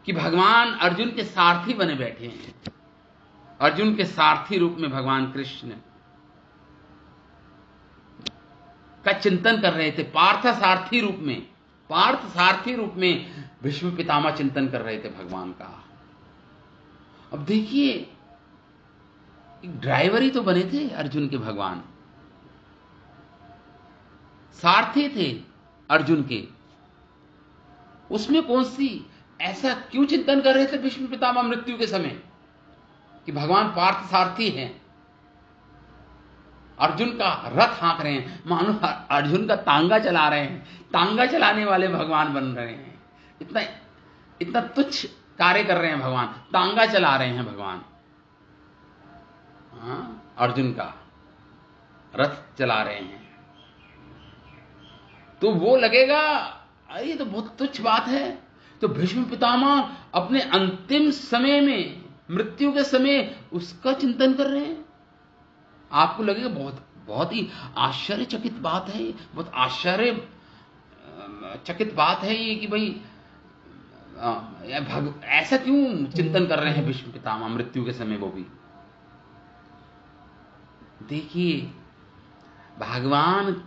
कि भगवान अर्जुन के सारथी बने बैठे हैं। अर्जुन के सारथी रूप में भगवान कृष्ण का चिंतन कर रहे थे। पार्थ सारथी रूप में भीष्म पितामह चिंतन कर रहे थे भगवान का। अब देखिए, एक ड्राइवर ही तो बने थे अर्जुन के भगवान, सारथी थे अर्जुन के। उसमें कौन सी, ऐसा क्यों चिंतन कर रहे थे भीष्म पितामह मृत्यु के समय कि भगवान पार्थ सारथी हैं, अर्जुन का रथ हाँक रहे हैं, मानो अर्जुन का तांगा चला रहे हैं, तांगा चलाने वाले भगवान बन रहे हैं। इतना इतना तुच्छ कार्य कर रहे हैं भगवान, तांगा चला रहे हैं भगवान। अर्जुन का रथ चला रहे हैं, तो वो लगेगा ये तो बहुत तुच्छ बात है। तो भीष्म पितामह अपने अंतिम समय में, मृत्यु के समय, उसका चिंतन कर रहे हैं। आपको लगेगा बहुत ही आश्चर्यचकित बात है, बहुत आश्चर्यचकित बात है ये, कि भाई ऐसा क्यों चिंतन कर रहे हैं भीष्म पितामह मृत्यु के समय। वो भी देखिए, भगवान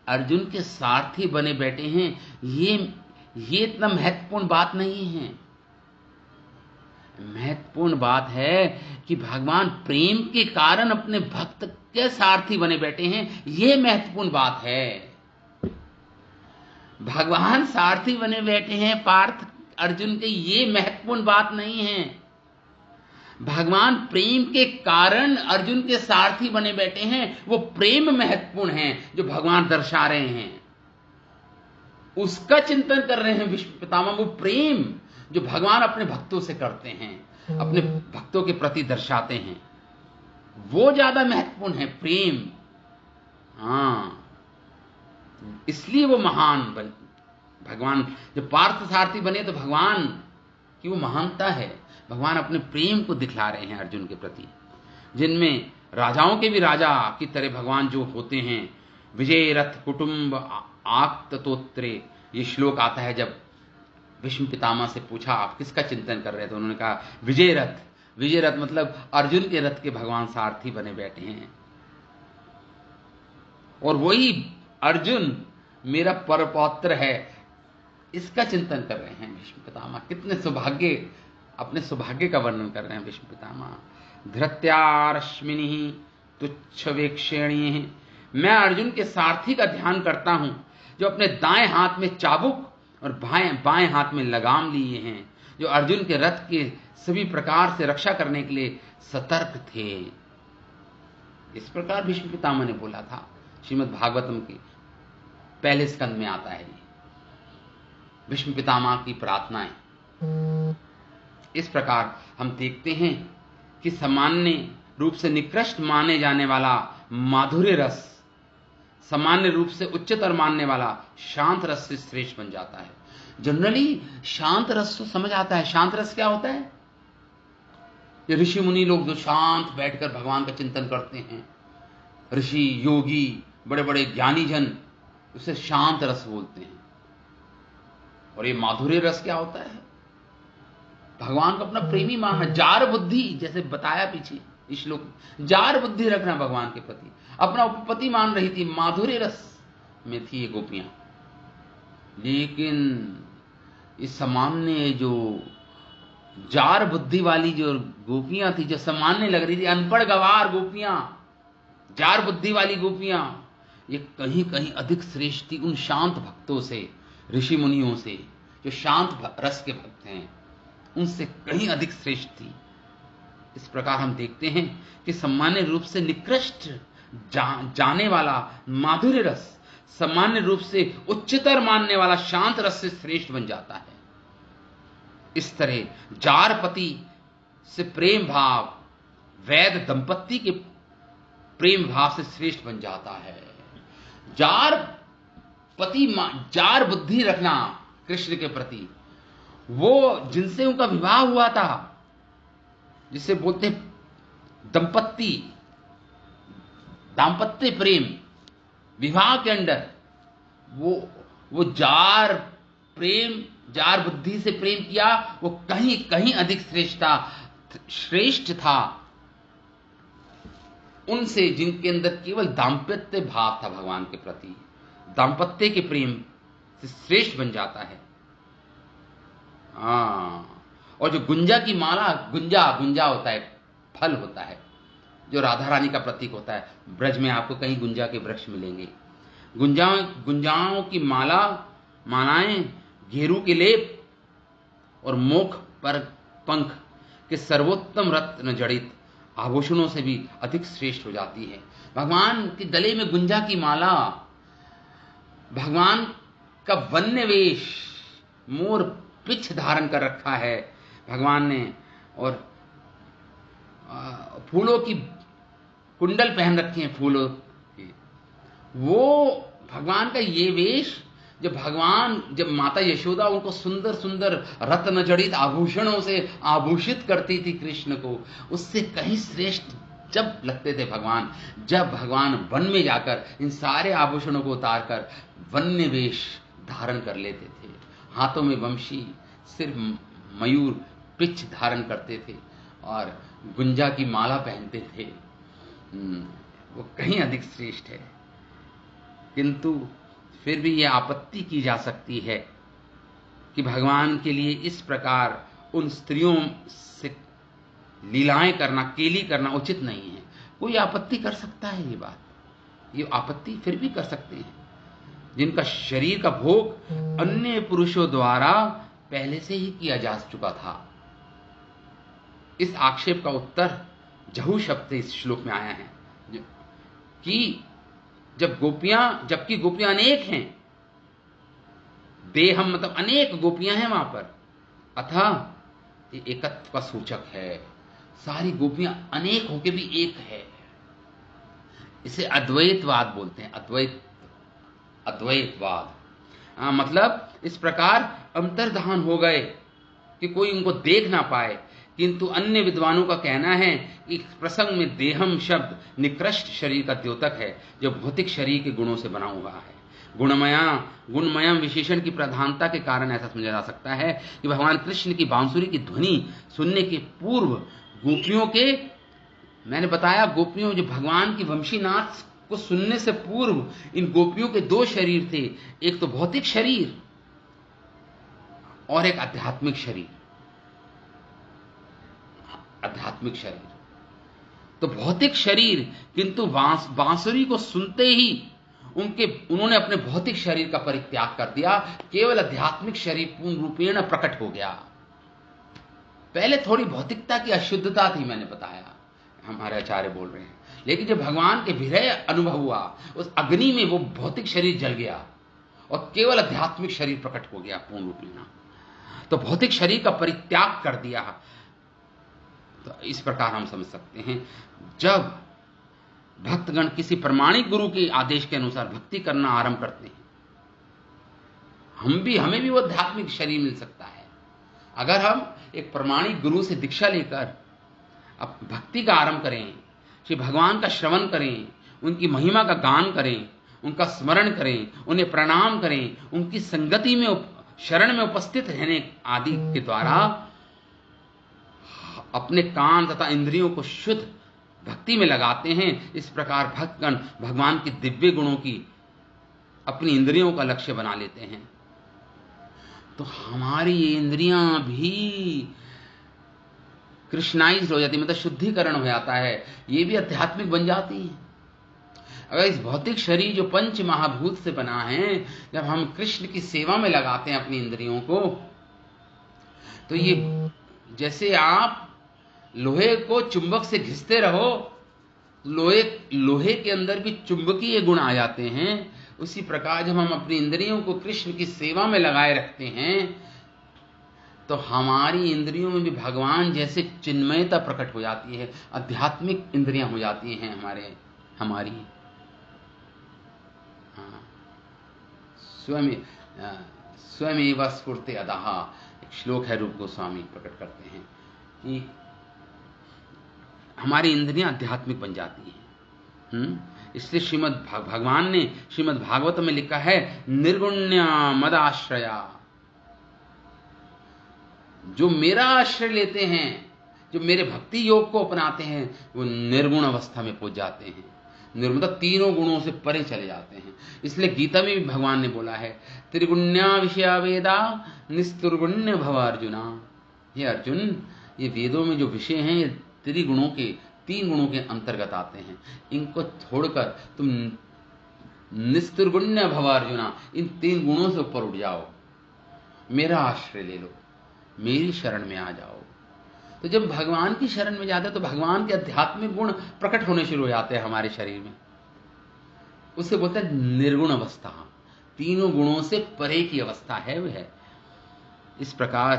अर्जुन के सारथी बने बैठे हैं। ये इतना महत्वपूर्ण बात नहीं है। महत्वपूर्ण बात है कि भगवान प्रेम के कारण अपने भक्त के सारथी बने बैठे हैं। यह महत्वपूर्ण बात है। भगवान सारथी बने बैठे हैं पार्थ अर्जुन के, ये महत्वपूर्ण बात नहीं है। भगवान प्रेम के कारण अर्जुन के सारथी बने बैठे हैं, वो प्रेम महत्वपूर्ण है जो भगवान दर्शा रहे हैं। उसका चिंतन कर रहे हैं भीष्म पितामह। वो प्रेम जो भगवान अपने भक्तों से करते हैं, अपने भक्तों के प्रति दर्शाते हैं, वो ज्यादा महत्वपूर्ण है, प्रेम। इसलिए वो महान बन, भगवान जब पार्थ सारथी बने तो भगवान की वो महानता है। भगवान अपने प्रेम को दिखला रहे हैं अर्जुन के प्रति, जिनमें राजाओं के भी राजा की तरह भगवान जो होते हैं। विजय रथ कुटुंब आक्ततोत्रे, ये श्लोक आता है। जब भीष्म पितामह से पूछा आप किसका चिंतन कर रहे थे, उन्होंने कहा विजय रथ। विजय रथ मतलब अर्जुन के रथ के भगवान सारथी बने बैठे हैं। और वही अर्जुन मेरा परपौत्र है, इसका चिंतन कर रहे हैं भीष्म पितामह। कितने सौभाग्य, अपने सौभाग्य का वर्णन कर रहे हैं भीष्म पितामह। धृत्यारश्मिनी तुच्छवेक्षेणी, मैं अर्जुन के सारथी का ध्यान करता हूं जो अपने दाएं हाथ में चाबुक और बाएं हाथ में लगाम लिए हैं, जो अर्जुन के रथ के सभी प्रकार से रक्षा करने के लिए सतर्क थे। इस प्रकार भीष्म पितामह ने बोला था। श्रीमद् भागवतम के पहले स्कंद में आता है भीष्म पितामह की प्रार्थनाएं। इस प्रकार हम देखते हैं कि सामान्य रूप से निकृष्ट माने जाने वाला माधुर्य रस सामान्य रूप से उच्चतर मानने वाला शांत रस से श्रेष्ठ बन जाता है। जनरली शांत रस तो समझ आता है। शांत रस क्या होता है? ये ऋषि मुनि लोग जो शांत बैठकर भगवान का चिंतन करते हैं, ऋषि योगी बड़े बड़े ज्ञानी जन, उसे शांत रस बोलते हैं। और ये माधुर्य रस क्या होता है? भगवान को अपना प्रेमी मानना, जार बुद्धि, जैसे बताया पीछे इस श्लोक, जार बुद्धि रखना भगवान के प्रति, अपना उपपति मान रही थी। माधुर्य रस में थी ये गोपियां। लेकिन इस सामान्य जो जार बुद्धि वाली जो गोपियां थी, जो सामान्य लग रही थी, अनपढ़ गवार गोपियां, जार बुद्धि वाली गोपियां, ये कहीं कहीं अधिक श्रेष्ठ थी उन शांत भक्तों से, ऋषि मुनियों से, जो शांत रस के भक्त हैं, उनसे कहीं अधिक श्रेष्ठ थी। इस प्रकार हम देखते हैं कि सामान्य रूप से निकृष्ट जाने वाला माधुर्य रस सामान्य रूप से उच्चतर मानने वाला शांत रस से श्रेष्ठ बन जाता है। इस तरह जारपति से प्रेम भाव वैद दंपत्ति के प्रेम भाव से श्रेष्ठ बन जाता है। जार बुद्धि रखना कृष्ण के प्रति, वो जिनसे उनका विवाह हुआ था, जिसे बोलते दाम्पत्य प्रेम, विवाह के अंदर वो जार बुद्धि से प्रेम किया, वो कहीं कहीं अधिक श्रेष्ठ था उनसे जिनके अंदर केवल दाम्पत्य भाव था भगवान के प्रति। दाम्पत्य के प्रेम से श्रेष्ठ बन जाता है। और जो गुंजा की माला, गुंजा होता है, फल होता है जो राधा रानी का प्रतीक होता है। ब्रज में आपको कहीं गुंजा के वृक्ष मिलेंगे। गुंजाओं की मालाएं घेरू के लेप और मुख पर पंख के सर्वोत्तम रत्न जड़ित आभूषणों से भी अधिक श्रेष्ठ हो जाती है। भगवान के गले में गुंजा की माला, भगवान का वन्य वेश, मोर पिछ धारण कर रखा है भगवान ने, और फूलों की कुंडल पहन रखे हैं फूलों की। वो भगवान का ये वेश, जब माता यशोदा उनको सुंदर सुंदर रत्न जड़ित आभूषणों से आभूषित करती थी कृष्ण को, उससे कहीं श्रेष्ठ जब लगते थे भगवान, जब भगवान वन में जाकर इन सारे आभूषणों को उतारकर वन्य वेश धारण कर लेते थे। हाथों में वंशी, सिर मयूर पिछ धारण करते थे और गुंजा की माला पहनते थे। वो कहीं अधिक श्रेष्ठ है। किंतु फिर भी यह आपत्ति की जा सकती है कि भगवान के लिए इस प्रकार उन स्त्रियों से लीलाएं करना, केली करना उचित नहीं है। कोई आपत्ति कर सकता है ये आपत्ति फिर भी कर सकते हैं जिनका शरीर का भोग अन्य पुरुषों द्वारा पहले से ही किया जा चुका था। इस आक्षेप का उत्तर जहू शब्द इस श्लोक में आया है कि जबकि गोपियां अनेक हैं, देहम मतलब अनेक गोपियां हैं वहां पर, अतः ये एकत्व का सूचक है। सारी गोपियां अनेक होके भी एक है। इसे अद्वैतवाद बोलते हैं। अद्वैतवाद मतलब इस प्रकार अंतर्धान हो गए कि कोई उनको देख ना पाए। किंतु अन्य विद्वानों का कहना है कि इस प्रसंग में देहम शब्द निकृष्ट शरीर का द्योतक है, जो भौतिक शरीर के गुणों से बना हुआ है। गुणमयम विशेषण की प्रधानता के कारण ऐसा समझा जा सकता है कि भगवान कृष्ण की बांसुरी की ध्वनि सुनने के पूर्व गोपियों के, मैंने बताया गोपियों जो भगवान की वंशीनाथ को सुनने से पूर्व इन गोपियों के दो शरीर थे, एक तो भौतिक शरीर और एक आध्यात्मिक शरीर। तो भौतिक शरीर, किंतु बांसुरी को सुनते ही उन्होंने अपने भौतिक शरीर का परित्याग कर दिया, केवल आध्यात्मिक शरीर पूर्ण रूपेण प्रकट हो गया। पहले थोड़ी भौतिकता की अशुद्धता थी, मैंने बताया, हमारे आचार्य बोल रहे हैं, लेकिन जब भगवान के विरह अनुभव हुआ, उस अग्नि में वो भौतिक शरीर जल गया और केवल आध्यात्मिक शरीर प्रकट हो गया पूर्ण रूपेण। तो भौतिक शरीर का परित्याग कर दिया। तो इस प्रकार हम समझ सकते हैं, जब भक्तगण किसी प्रमाणिक गुरु के आदेश के अनुसार भक्ति करना आरंभ करते हैं, हमें भी वो आध्यात्मिक शरीर मिल सकता है। अगर हम एक प्रमाणिक गुरु से दीक्षा लेकर अब भक्ति का आरंभ करें, श्री भगवान का श्रवण करें, उनकी महिमा का गान करें, उनका स्मरण करें, उन्हें प्रणाम करें, उनकी संगति में शरण में उपस्थित रहने आदि के द्वारा अपने कान तथा इंद्रियों को शुद्ध भक्ति में लगाते हैं, इस प्रकार भक्तगण भगवान के दिव्य गुणों की अपनी इंद्रियों का लक्ष्य बना लेते हैं, तो हमारी ये इंद्रियां भी कृष्णाइज्ड हो जाती, मतलब शुद्धिकरण हो जाता है, ये भी आध्यात्मिक बन जाती है। अगर इस भौतिक शरीर जो पंच महाभूत से बना है, जब हम कृष्ण की सेवा में लगाते हैं अपनी इंद्रियों को, तो ये जैसे आप लोहे को चुंबक से घिसते रहो, लोहे के अंदर भी चुंबकीय गुण आ जाते हैं, उसी प्रकार जब हम अपनी इंद्रियों को कृष्ण की सेवा में लगाए रखते हैं, तो हमारी इंद्रियों में भी भगवान जैसे चिन्मयता प्रकट हो जाती है, आध्यात्मिक इंद्रियां हो जाती हैं हमारे हमारी। हाँ, स्वयं स्वयमेव स्फुरते अधः, एक श्लोक है, रूप गोस्वामी प्रकट करते हैं कि हमारी इंद्रियां आध्यात्मिक बन जाती हैं। इसलिए भगवान ने श्रीमद् भागवत में लिखा है, निर्गुण्य मदाश्रया, जो मेरा आश्रय लेते हैं, जो मेरे भक्ति योग को अपनाते हैं, वो निर्गुण अवस्था में पहुंच जाते हैं। निर्गुण मतलब तीनों गुणों से परे चले जाते हैं। इसलिए गीता में भी भगवान ने बोला है, त्रिगुण्या विषया वेदा निस्तुर्गुण्य भव अर्जुना। ये अर्जुन, ये वेदों में जो विषय हैं, ये त्रिगुणों के, 3 गुणों के अंतर्गत आते हैं। इनको छोड़कर तुम निस्तुर्गुण्य भव अर्जुना, इन 3 गुणों से ऊपर उठ जाओ, मेरा आश्रय ले लो, मेरी शरण में आ जाओ। तो जब भगवान की शरण में जाते हैं तो भगवान के आध्यात्मिक गुण प्रकट होने शुरू हो जाते हैं हमारे शरीर में। उससे बोलते हैं निर्गुण अवस्था, तीनों गुणों से परे की अवस्था है वह। इस प्रकार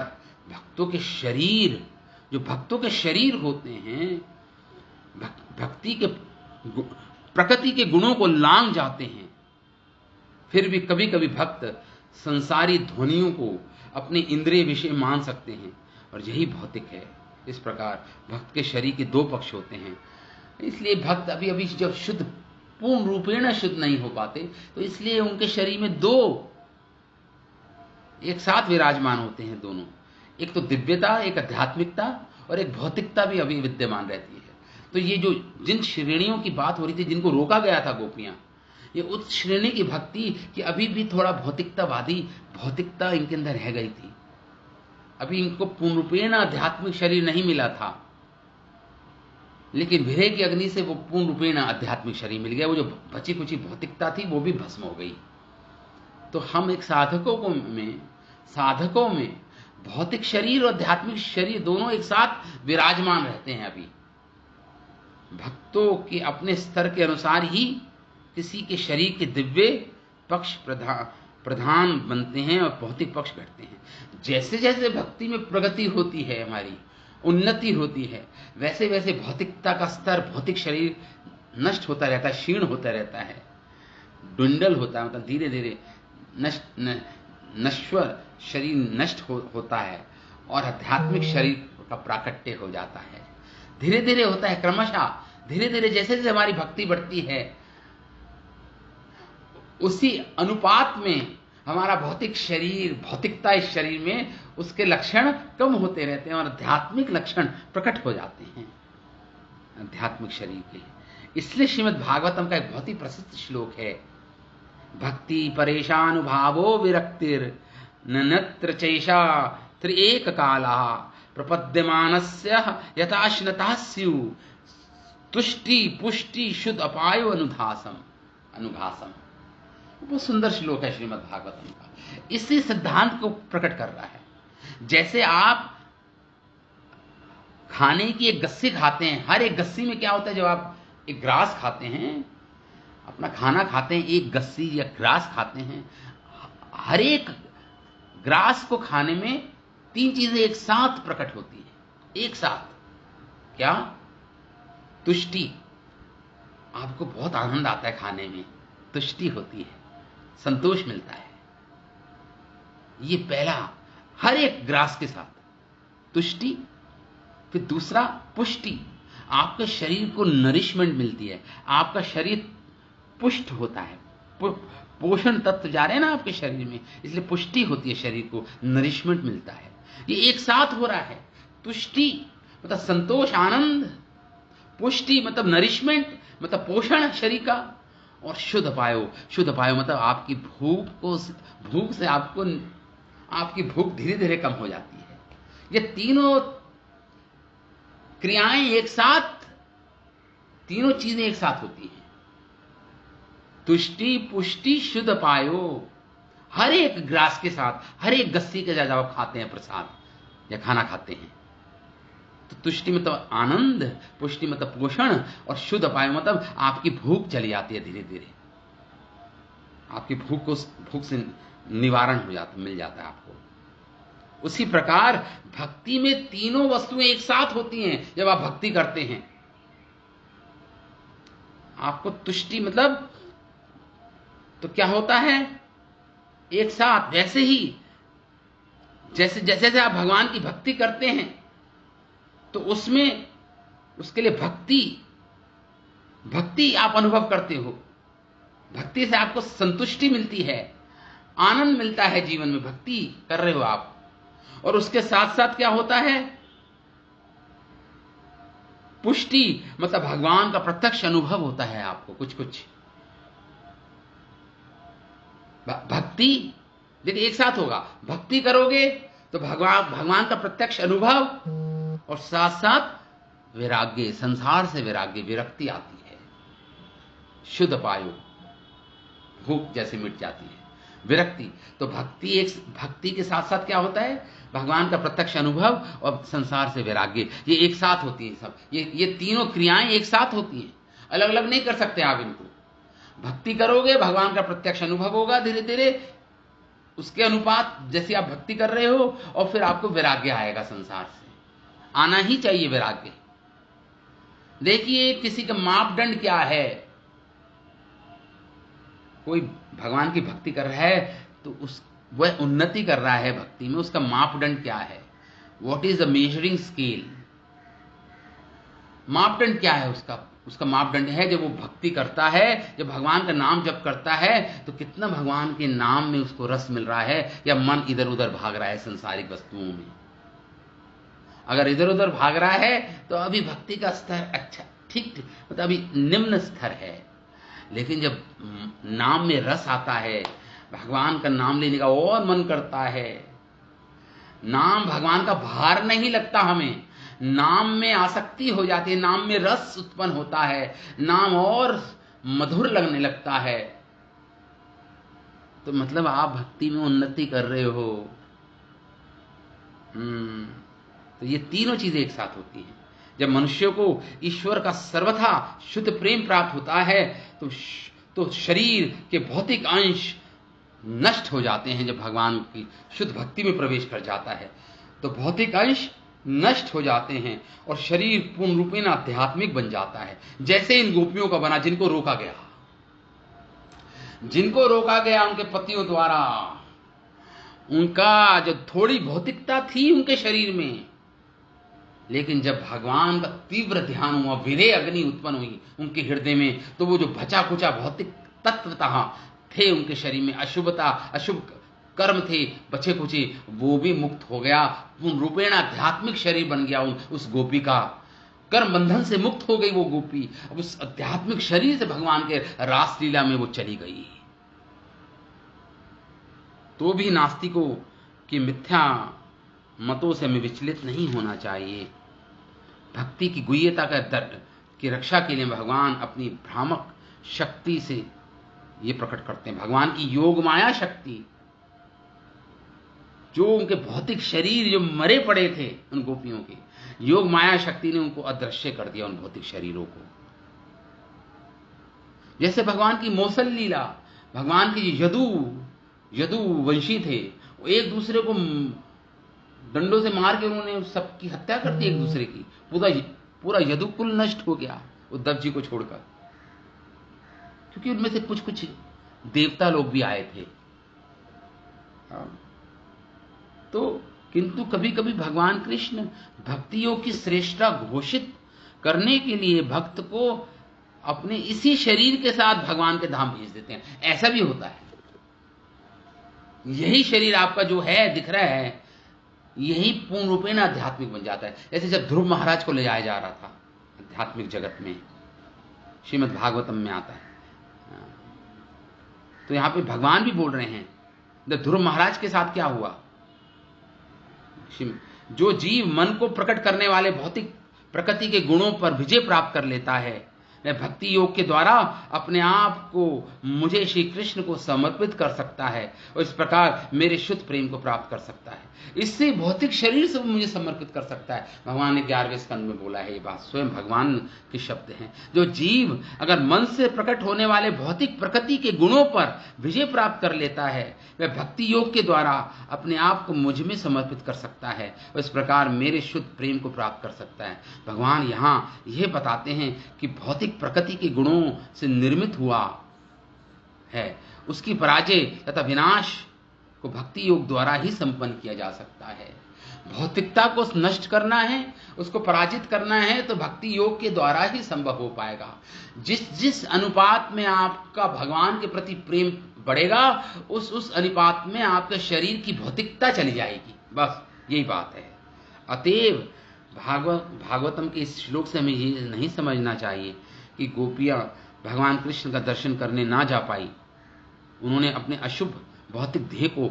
भक्तों के शरीर, जो भक्तों के शरीर होते हैं, भक्ति के प्रकृति के गुणों को लांघ जाते हैं। फिर भी कभी कभी भक्त संसारी ध्वनियों को अपने इंद्रिय विषय मान सकते हैं, और यही भौतिक है। इस प्रकार भक्त के शरीर के 2 पक्ष होते हैं। इसलिए भक्त अभी अभी जब शुद्ध, पूर्ण रूपेण शुद्ध नहीं हो पाते, तो इसलिए उनके शरीर में 2 एक साथ विराजमान होते हैं दोनों। एक तो दिव्यता, एक आध्यात्मिकता, और एक भौतिकता भी अभी विद्यमान रहती है। तो ये जो जिन श्रेणियों की बात हो रही थी, जिनको रोका गया था गोपियां, ये उस श्रेणी की भक्ति कि अभी भी थोड़ा भौतिकतावादी, भौतिकता इनके अंदर रह गई थी। अभी इनको पूर्ण रूपेण आध्यात्मिक शरीर नहीं मिला था, लेकिन विरह की अग्नि से वो पूर्ण रूपेण आध्यात्मिक शरीर मिल गया। वो जो बची कुची भौतिकता थी वो भी भस्म हो गई। तो हम एक साधकों में भौतिक शरीर और आध्यात्मिक शरीर दोनों एक साथ विराजमान रहते हैं। अभी भक्तों के अपने स्तर के अनुसार ही किसी के शरीर के दिव्य पक्ष प्रधान बनते हैं और भौतिक पक्ष घटते हैं। जैसे जैसे भक्ति में प्रगति होती है, हमारी उन्नति होती है, वैसे वैसे भौतिकता का स्तर, भौतिक शरीर नष्ट होता रहता है, क्षीण होता रहता है, dwindle होता है, मतलब धीरे धीरे नश्वर शरीर नष्ट होता है, और आध्यात्मिक शरीर का प्राकट्य हो जाता है। धीरे धीरे होता है, क्रमशः धीरे धीरे जैसे जैसे हमारी भक्ति बढ़ती है, उसी अनुपात में हमारा भौतिक शरीर, भौतिकता इस शरीर में, उसके लक्षण कम होते रहते हैं और आध्यात्मिक लक्षण प्रकट हो जाते हैं आध्यात्मिक शरीर के। इसलिए श्रीमद् भागवतम का एक बहुत ही प्रसिद्ध श्लोक है, भक्ति परेशानुभावो विरक्तिर नत्र चैषा त्रिएक काला प्रपद्यमानस्य यथाश्नता स्यु तुष्टि पुष्टि शुद्ध अपायो अनुघासम। बहुत सुंदर श्लोक है श्रीमद् भागवतम का। इसी सिद्धांत को प्रकट कर रहा है। जैसे आप खाने की एक गस्सी खाते हैं, हर एक गस्सी में क्या होता है, जब आप एक ग्रास खाते हैं, अपना खाना खाते हैं, एक गस्सी या ग्रास खाते हैं, हर एक ग्रास को खाने में 3 चीजें एक साथ प्रकट होती है। एक साथ क्या? तुष्टि, आपको बहुत आनंद आता है खाने में, तुष्टि होती है, संतोष मिलता है। ये पहला, हर एक ग्रास के साथ तुष्टि। फिर दूसरा पुष्टि, आपके शरीर को नरिशमेंट मिलती है, आपका शरीर पुष्ट होता है, पोषण तत्व जा रहे हैं ना आपके शरीर में, इसलिए पुष्टि होती है, शरीर को नरिशमेंट मिलता है। ये एक साथ हो रहा है। तुष्टि मतलब संतोष, आनंद, पुष्टि मतलब नरिशमेंट, मतलब पोषण शरीर का, और शुद्ध पायो, शुद्ध पायो मतलब आपकी भूख से आपकी भूख धीरे धीरे कम हो जाती है। ये तीनों क्रियाएं एक साथ, तीनों चीजें एक साथ होती हैं। तुष्टि पुष्टि शुद्ध पायो, हर एक ग्रास के साथ, हर एक गस्सी के जब आप खाते हैं प्रसाद या खाना खाते हैं, तो तुष्टि मतलब आनंद, पुष्टि मतलब पोषण, और शुद्ध पायो मतलब आपकी भूख चली जाती है, धीरे धीरे आपकी भूख से निवारण हो जाता, मिल जाता है आपको। उसी प्रकार भक्ति में तीनों वस्तुएं एक साथ होती हैं जब आप भक्ति करते हैं। आपको तुष्टि मतलब तो क्या होता है, एक साथ वैसे ही जैसे जैसे आप भगवान की भक्ति करते हैं तो उसमें उसके लिए भक्ति आप अनुभव करते हो, भक्ति से आपको संतुष्टि मिलती है, आनंद मिलता है जीवन में, भक्ति कर रहे हो आप। और उसके साथ साथ क्या होता है, पुष्टि मतलब भगवान का प्रत्यक्ष अनुभव होता है आपको कुछ कुछ। भक्ति देखिए एक साथ होगा, भक्ति करोगे तो भगवान का प्रत्यक्ष अनुभव और साथ साथ वैराग्य, संसार से वैराग्य, विरक्ति आती है, शुद्ध पायो, भूख जैसे मिट जाती है, विरक्ति। तो भक्ति के साथ साथ क्या होता है, भगवान का प्रत्यक्ष अनुभव और संसार से वैराग्य, ये एक साथ होती है सब, ये तीनों क्रियाएं एक साथ होती हैं, अलग अलग नहीं कर सकते आप इनको। भक्ति करोगे भगवान का प्रत्यक्ष अनुभव होगा, धीरे धीरे उसके अनुपात जैसे आप भक्ति कर रहे हो, और फिर आपको वैराग्य आएगा, संसार से आना ही चाहिए वैराग्य। देखिए किसी का मापदंड क्या है, कोई भगवान की भक्ति कर रहा है तो वह उन्नति कर रहा है भक्ति में, उसका मापदंड क्या है, what is the measuring scale, मापदंड क्या है उसका मापदंड है जब वो भक्ति करता है, जब भगवान का नाम जप करता है तो कितना भगवान के नाम में उसको रस मिल रहा है, या मन इधर उधर भाग रहा है संसारिक वस्तुओं में। अगर इधर उधर भाग रहा है तो अभी भक्ति का स्तर अच्छा ठीक मतलब अभी निम्न स्तर है। लेकिन जब नाम में रस आता है, भगवान का नाम लेने का और मन करता है, नाम भगवान का भार नहीं लगता हमें, नाम में आसक्ति हो जाती है, नाम में रस उत्पन्न होता है, नाम और मधुर लगने लगता है, तो मतलब आप भक्ति में उन्नति कर रहे हो। तो ये तीनों चीजें एक साथ होती हैं। जब मनुष्य को ईश्वर का सर्वथा शुद्ध प्रेम प्राप्त होता है तो शरीर के भौतिक अंश नष्ट हो जाते हैं। जब भगवान की शुद्ध भक्ति में प्रवेश कर जाता है तो भौतिक अंश नष्ट हो जाते हैं और शरीर पूर्ण रूपेण आध्यात्मिक बन जाता है। जैसे इन गोपियों का बना, जिनको रोका गया उनके पतियों द्वारा, उनका जो थोड़ी भौतिकता थी उनके शरीर में, लेकिन जब भगवान का तीव्र ध्यान हुआ, विरह अग्नि उत्पन्न हुई उनके हृदय में, तो वो जो बचा कुचा भौतिक तत्वतः थे उनके शरीर में, अशुभ कर्म थे बचे कुचे, वो भी मुक्त हो गया, पूर्ण रूपेण आध्यात्मिक शरीर बन गया उस गोपी का। कर्म बंधन से मुक्त हो गई वो गोपी, अब उस आध्यात्मिक शरीर से भगवान के रासलीला में वो चली गई। तो भी नास्तिकों की मिथ्या मतों से हमें विचलित नहीं होना चाहिए। भक्ति की गुह्यता की रक्षा के लिए भगवान अपनी भ्रामक शक्ति से ये प्रकट करते हैं। भगवान की योग माया शक्ति, जो उनके भौतिक शरीर जो मरे पड़े थे उन गोपियों के, योग माया शक्ति ने उनको अदृश्य कर दिया, उन भौतिक शरीरों को। जैसे भगवान की मौसल लीला, भगवान के यदु वंशी थे, वो एक दूसरे को डंडों से मार के उन्होंने सबकी हत्या कर दी एक दूसरे की, पूरा यदुकुल नष्ट हो गया उद्धव जी को छोड़कर, क्योंकि उनमें से कुछ कुछ देवता लोग भी आए थे। तो किंतु कभी कभी भगवान कृष्ण भक्ति योग की श्रेष्ठता घोषित करने के लिए भक्त को अपने इसी शरीर के साथ भगवान के धाम भेज देते हैं। ऐसा भी होता है, यही शरीर आपका जो है दिख रहा है, यही पूर्ण रूपेण आध्यात्मिक बन जाता है। जैसे जब ध्रुव महाराज को ले जाया जा रहा था आध्यात्मिक जगत में, श्रीमद् भागवतम में आता है, तो यहां पे भगवान भी बोल रहे हैं ध्रुव महाराज के साथ क्या हुआ। जो जीव मन को प्रकट करने वाले भौतिक प्रकृति के गुणों पर विजय प्राप्त कर लेता है, वह भक्ति योग के द्वारा अपने आप को मुझे श्री कृष्ण को समर्पित कर सकता है और इस प्रकार मेरे शुद्ध प्रेम को प्राप्त कर सकता है। इससे भौतिक शरीर से मुझे समर्पित कर सकता है। भगवान ने 11वें स्कंद में बोला है ये बात, स्वयं भगवान के शब्द हैं। जो जीव अगर मन से प्रकट होने वाले भौतिक प्रकृति के गुणों पर विजय प्राप्त कर लेता है, वह भक्ति योग के द्वारा अपने आप को मुझ में समर्पित कर सकता है और इस प्रकार मेरे शुद्ध प्रेम को प्राप्त कर सकता है। भगवान यहाँ यह बताते हैं कि भौतिक भौतिक प्रकृति के गुणों से निर्मित हुआ है, उसकी पराजय तथा विनाश को भक्ति योग द्वारा ही संपन्न किया जा सकता है। भौतिकता को नष्ट करना है, उसको पराजित करना है, तो भक्ति योग के द्वारा ही संभव हो पाएगा। जिस जिस अनुपात में आपका भगवान के प्रति प्रेम बढ़ेगा, उस अनुपात में आपके शरीर की भौतिकता चली जाएगी। बस यही बात है। अतएव भागवतम के इस श्लोक से हमें ये नहीं समझना चाहिए कि गोपियां भगवान कृष्ण का दर्शन करने ना जा पाई। उन्होंने अपने अशुभ भौतिक देह को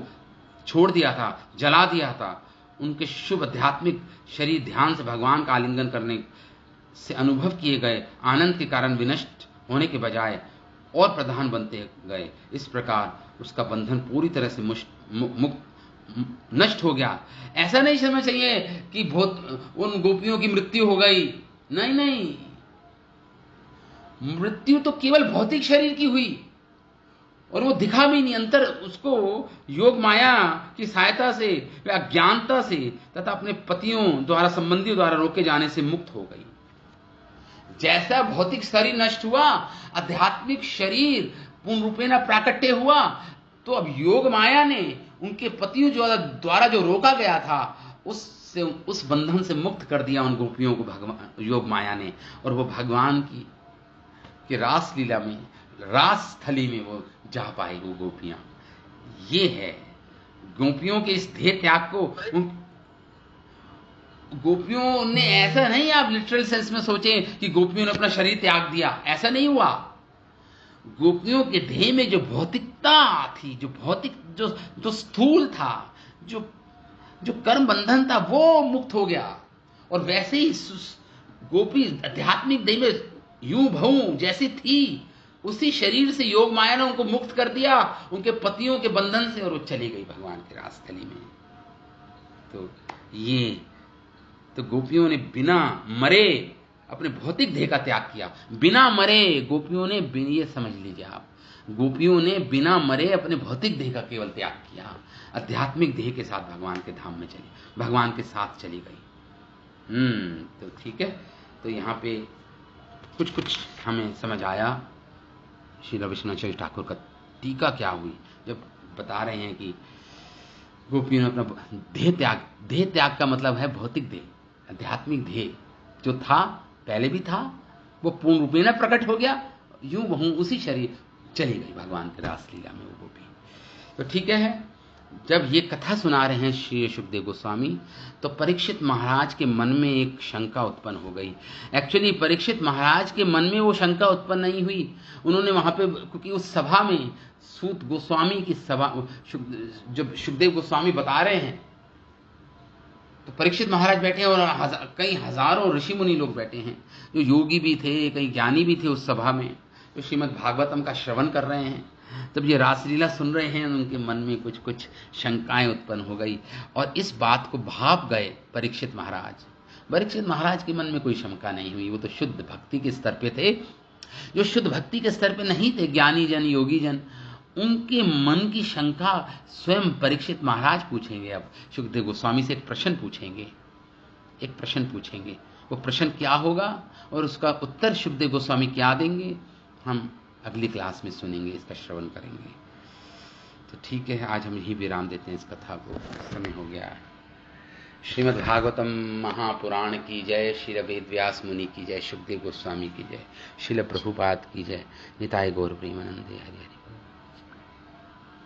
छोड़ दिया था, जला दिया था। उनके शुभ आध्यात्मिक शरीर ध्यान से भगवान का आलिंगन करने से अनुभव किए गए आनंद के कारण विनष्ट होने के बजाय और प्रधान बनते गए। इस प्रकार उसका बंधन पूरी तरह से नष्ट हो गया। ऐसा नहीं समझना चाहिए कि उन गोपियों की मृत्यु हो गई। नहीं नहीं, मृत्यु तो केवल भौतिक शरीर की हुई और वो दिखा भी नहीं। अंतर उसको योग माया की सहायता से, अज्ञानता से तथा अपने पतियों द्वारा, संबंधियों द्वारा रोके जाने से मुक्त हो गई। जैसा भौतिक शरीर नष्ट हुआ, आध्यात्मिक शरीर पूर्ण रूपेण प्राकट्य हुआ, तो अब योग माया ने उनके पतियों द्वारा जो रोका गया था, उससे, उस बंधन से मुक्त कर दिया उन गोपियों को भगवान योग माया ने। और वो भगवान की रास लीला में, रास थली में वो जा पाई वो गोपियां। ये है गोपियों के इस देह त्याग को। गोपियों ने ऐसा नहीं, आप लिटरल सेंस में सोचें कि गोपियों ने अपना शरीर त्याग दिया, ऐसा नहीं हुआ। गोपियों के देह में जो भौतिकता थी, जो भौतिक जो स्थूल था, जो कर्म बंधन था, वो मुक्त हो गया। और वैसे ही गोपी आध्यात्मिक देह में यूं भऊ जैसी थी, उसी शरीर से योग माया ने उनको मुक्त कर दिया, उनके पतियों के बंधन से, और वो चली गई भगवान की रासथली में। तो ये तो गोपियों ने बिना मरे अपने भौतिक देह का त्याग किया। बिना मरे गोपियों ने, ये समझ लीजिए आप, गोपियों ने बिना मरे अपने भौतिक देह का केवल त्याग किया। आध्यात्मिक देह के साथ भगवान के धाम में चली, भगवान के साथ चली गई। तो ठीक है। तो यहाँ पे कुछ हमें समझ आया। श्री विश्वनाथ ठाकुर का टीका क्या हुई, जब बता रहे हैं कि गोपियों ने अपना देह त्याग का मतलब है भौतिक देह, आध्यात्मिक देह जो था, पहले भी था, वो पूर्ण रूपेण प्रकट हो गया, यूं वहूं उसी शरीर चली गई भगवान के रासलीला में वो गोपी। तो ठीक है। जब ये कथा सुना रहे हैं श्री सुखदेव गोस्वामी, तो परीक्षित महाराज के मन में एक शंका उत्पन्न हो गई। एक्चुअली परीक्षित महाराज के मन में वो शंका उत्पन्न नहीं हुई। उन्होंने वहां पे, क्योंकि उस सभा में, सूत गोस्वामी की सभा, जब सुखदेव गोस्वामी बता रहे हैं, तो परीक्षित महाराज बैठे हैं और कई हजारों ऋषि मुनि लोग बैठे हैं, जो योगी भी थे, कई ज्ञानी भी थे उस सभा में, जो श्रीमद् भागवतम का श्रवण कर रहे हैं। तब ये रासलीला सुन रहे हैं, उनके मन में कुछ शंकाएं उत्पन्न हो गई और इस बात को भाप गए परीक्षित महाराज। परीक्षित महाराज के मन में कोई शंका नहीं हुई। वो तो शुद्ध भक्ति के स्तर पे थे। जो शुद्ध भक्ति के स्तर पे नहीं थे, ज्ञानी जन, योगी जन, उनके मन की शंका स्वयं परीक्षित महाराज पूछेंगे। अब सुखदेव गोस्वामी से एक प्रश्न पूछेंगे। वो प्रश्न क्या होगा और उसका उत्तर सुखदेव गोस्वामी क्या देंगे, हम अगली क्लास में सुनेंगे, इसका श्रवण करेंगे। तो ठीक है, आज हम यही विराम देते हैं इस कथा को, समय हो गया है। श्रीमद् भागवतम महापुराण की जय। श्री वेद व्यास मुनि की जय। सुखदेव गोस्वामी की जय। श्रील प्रभुपाद की जय। निताय गौर प्रेमानंदे। हरि हरि।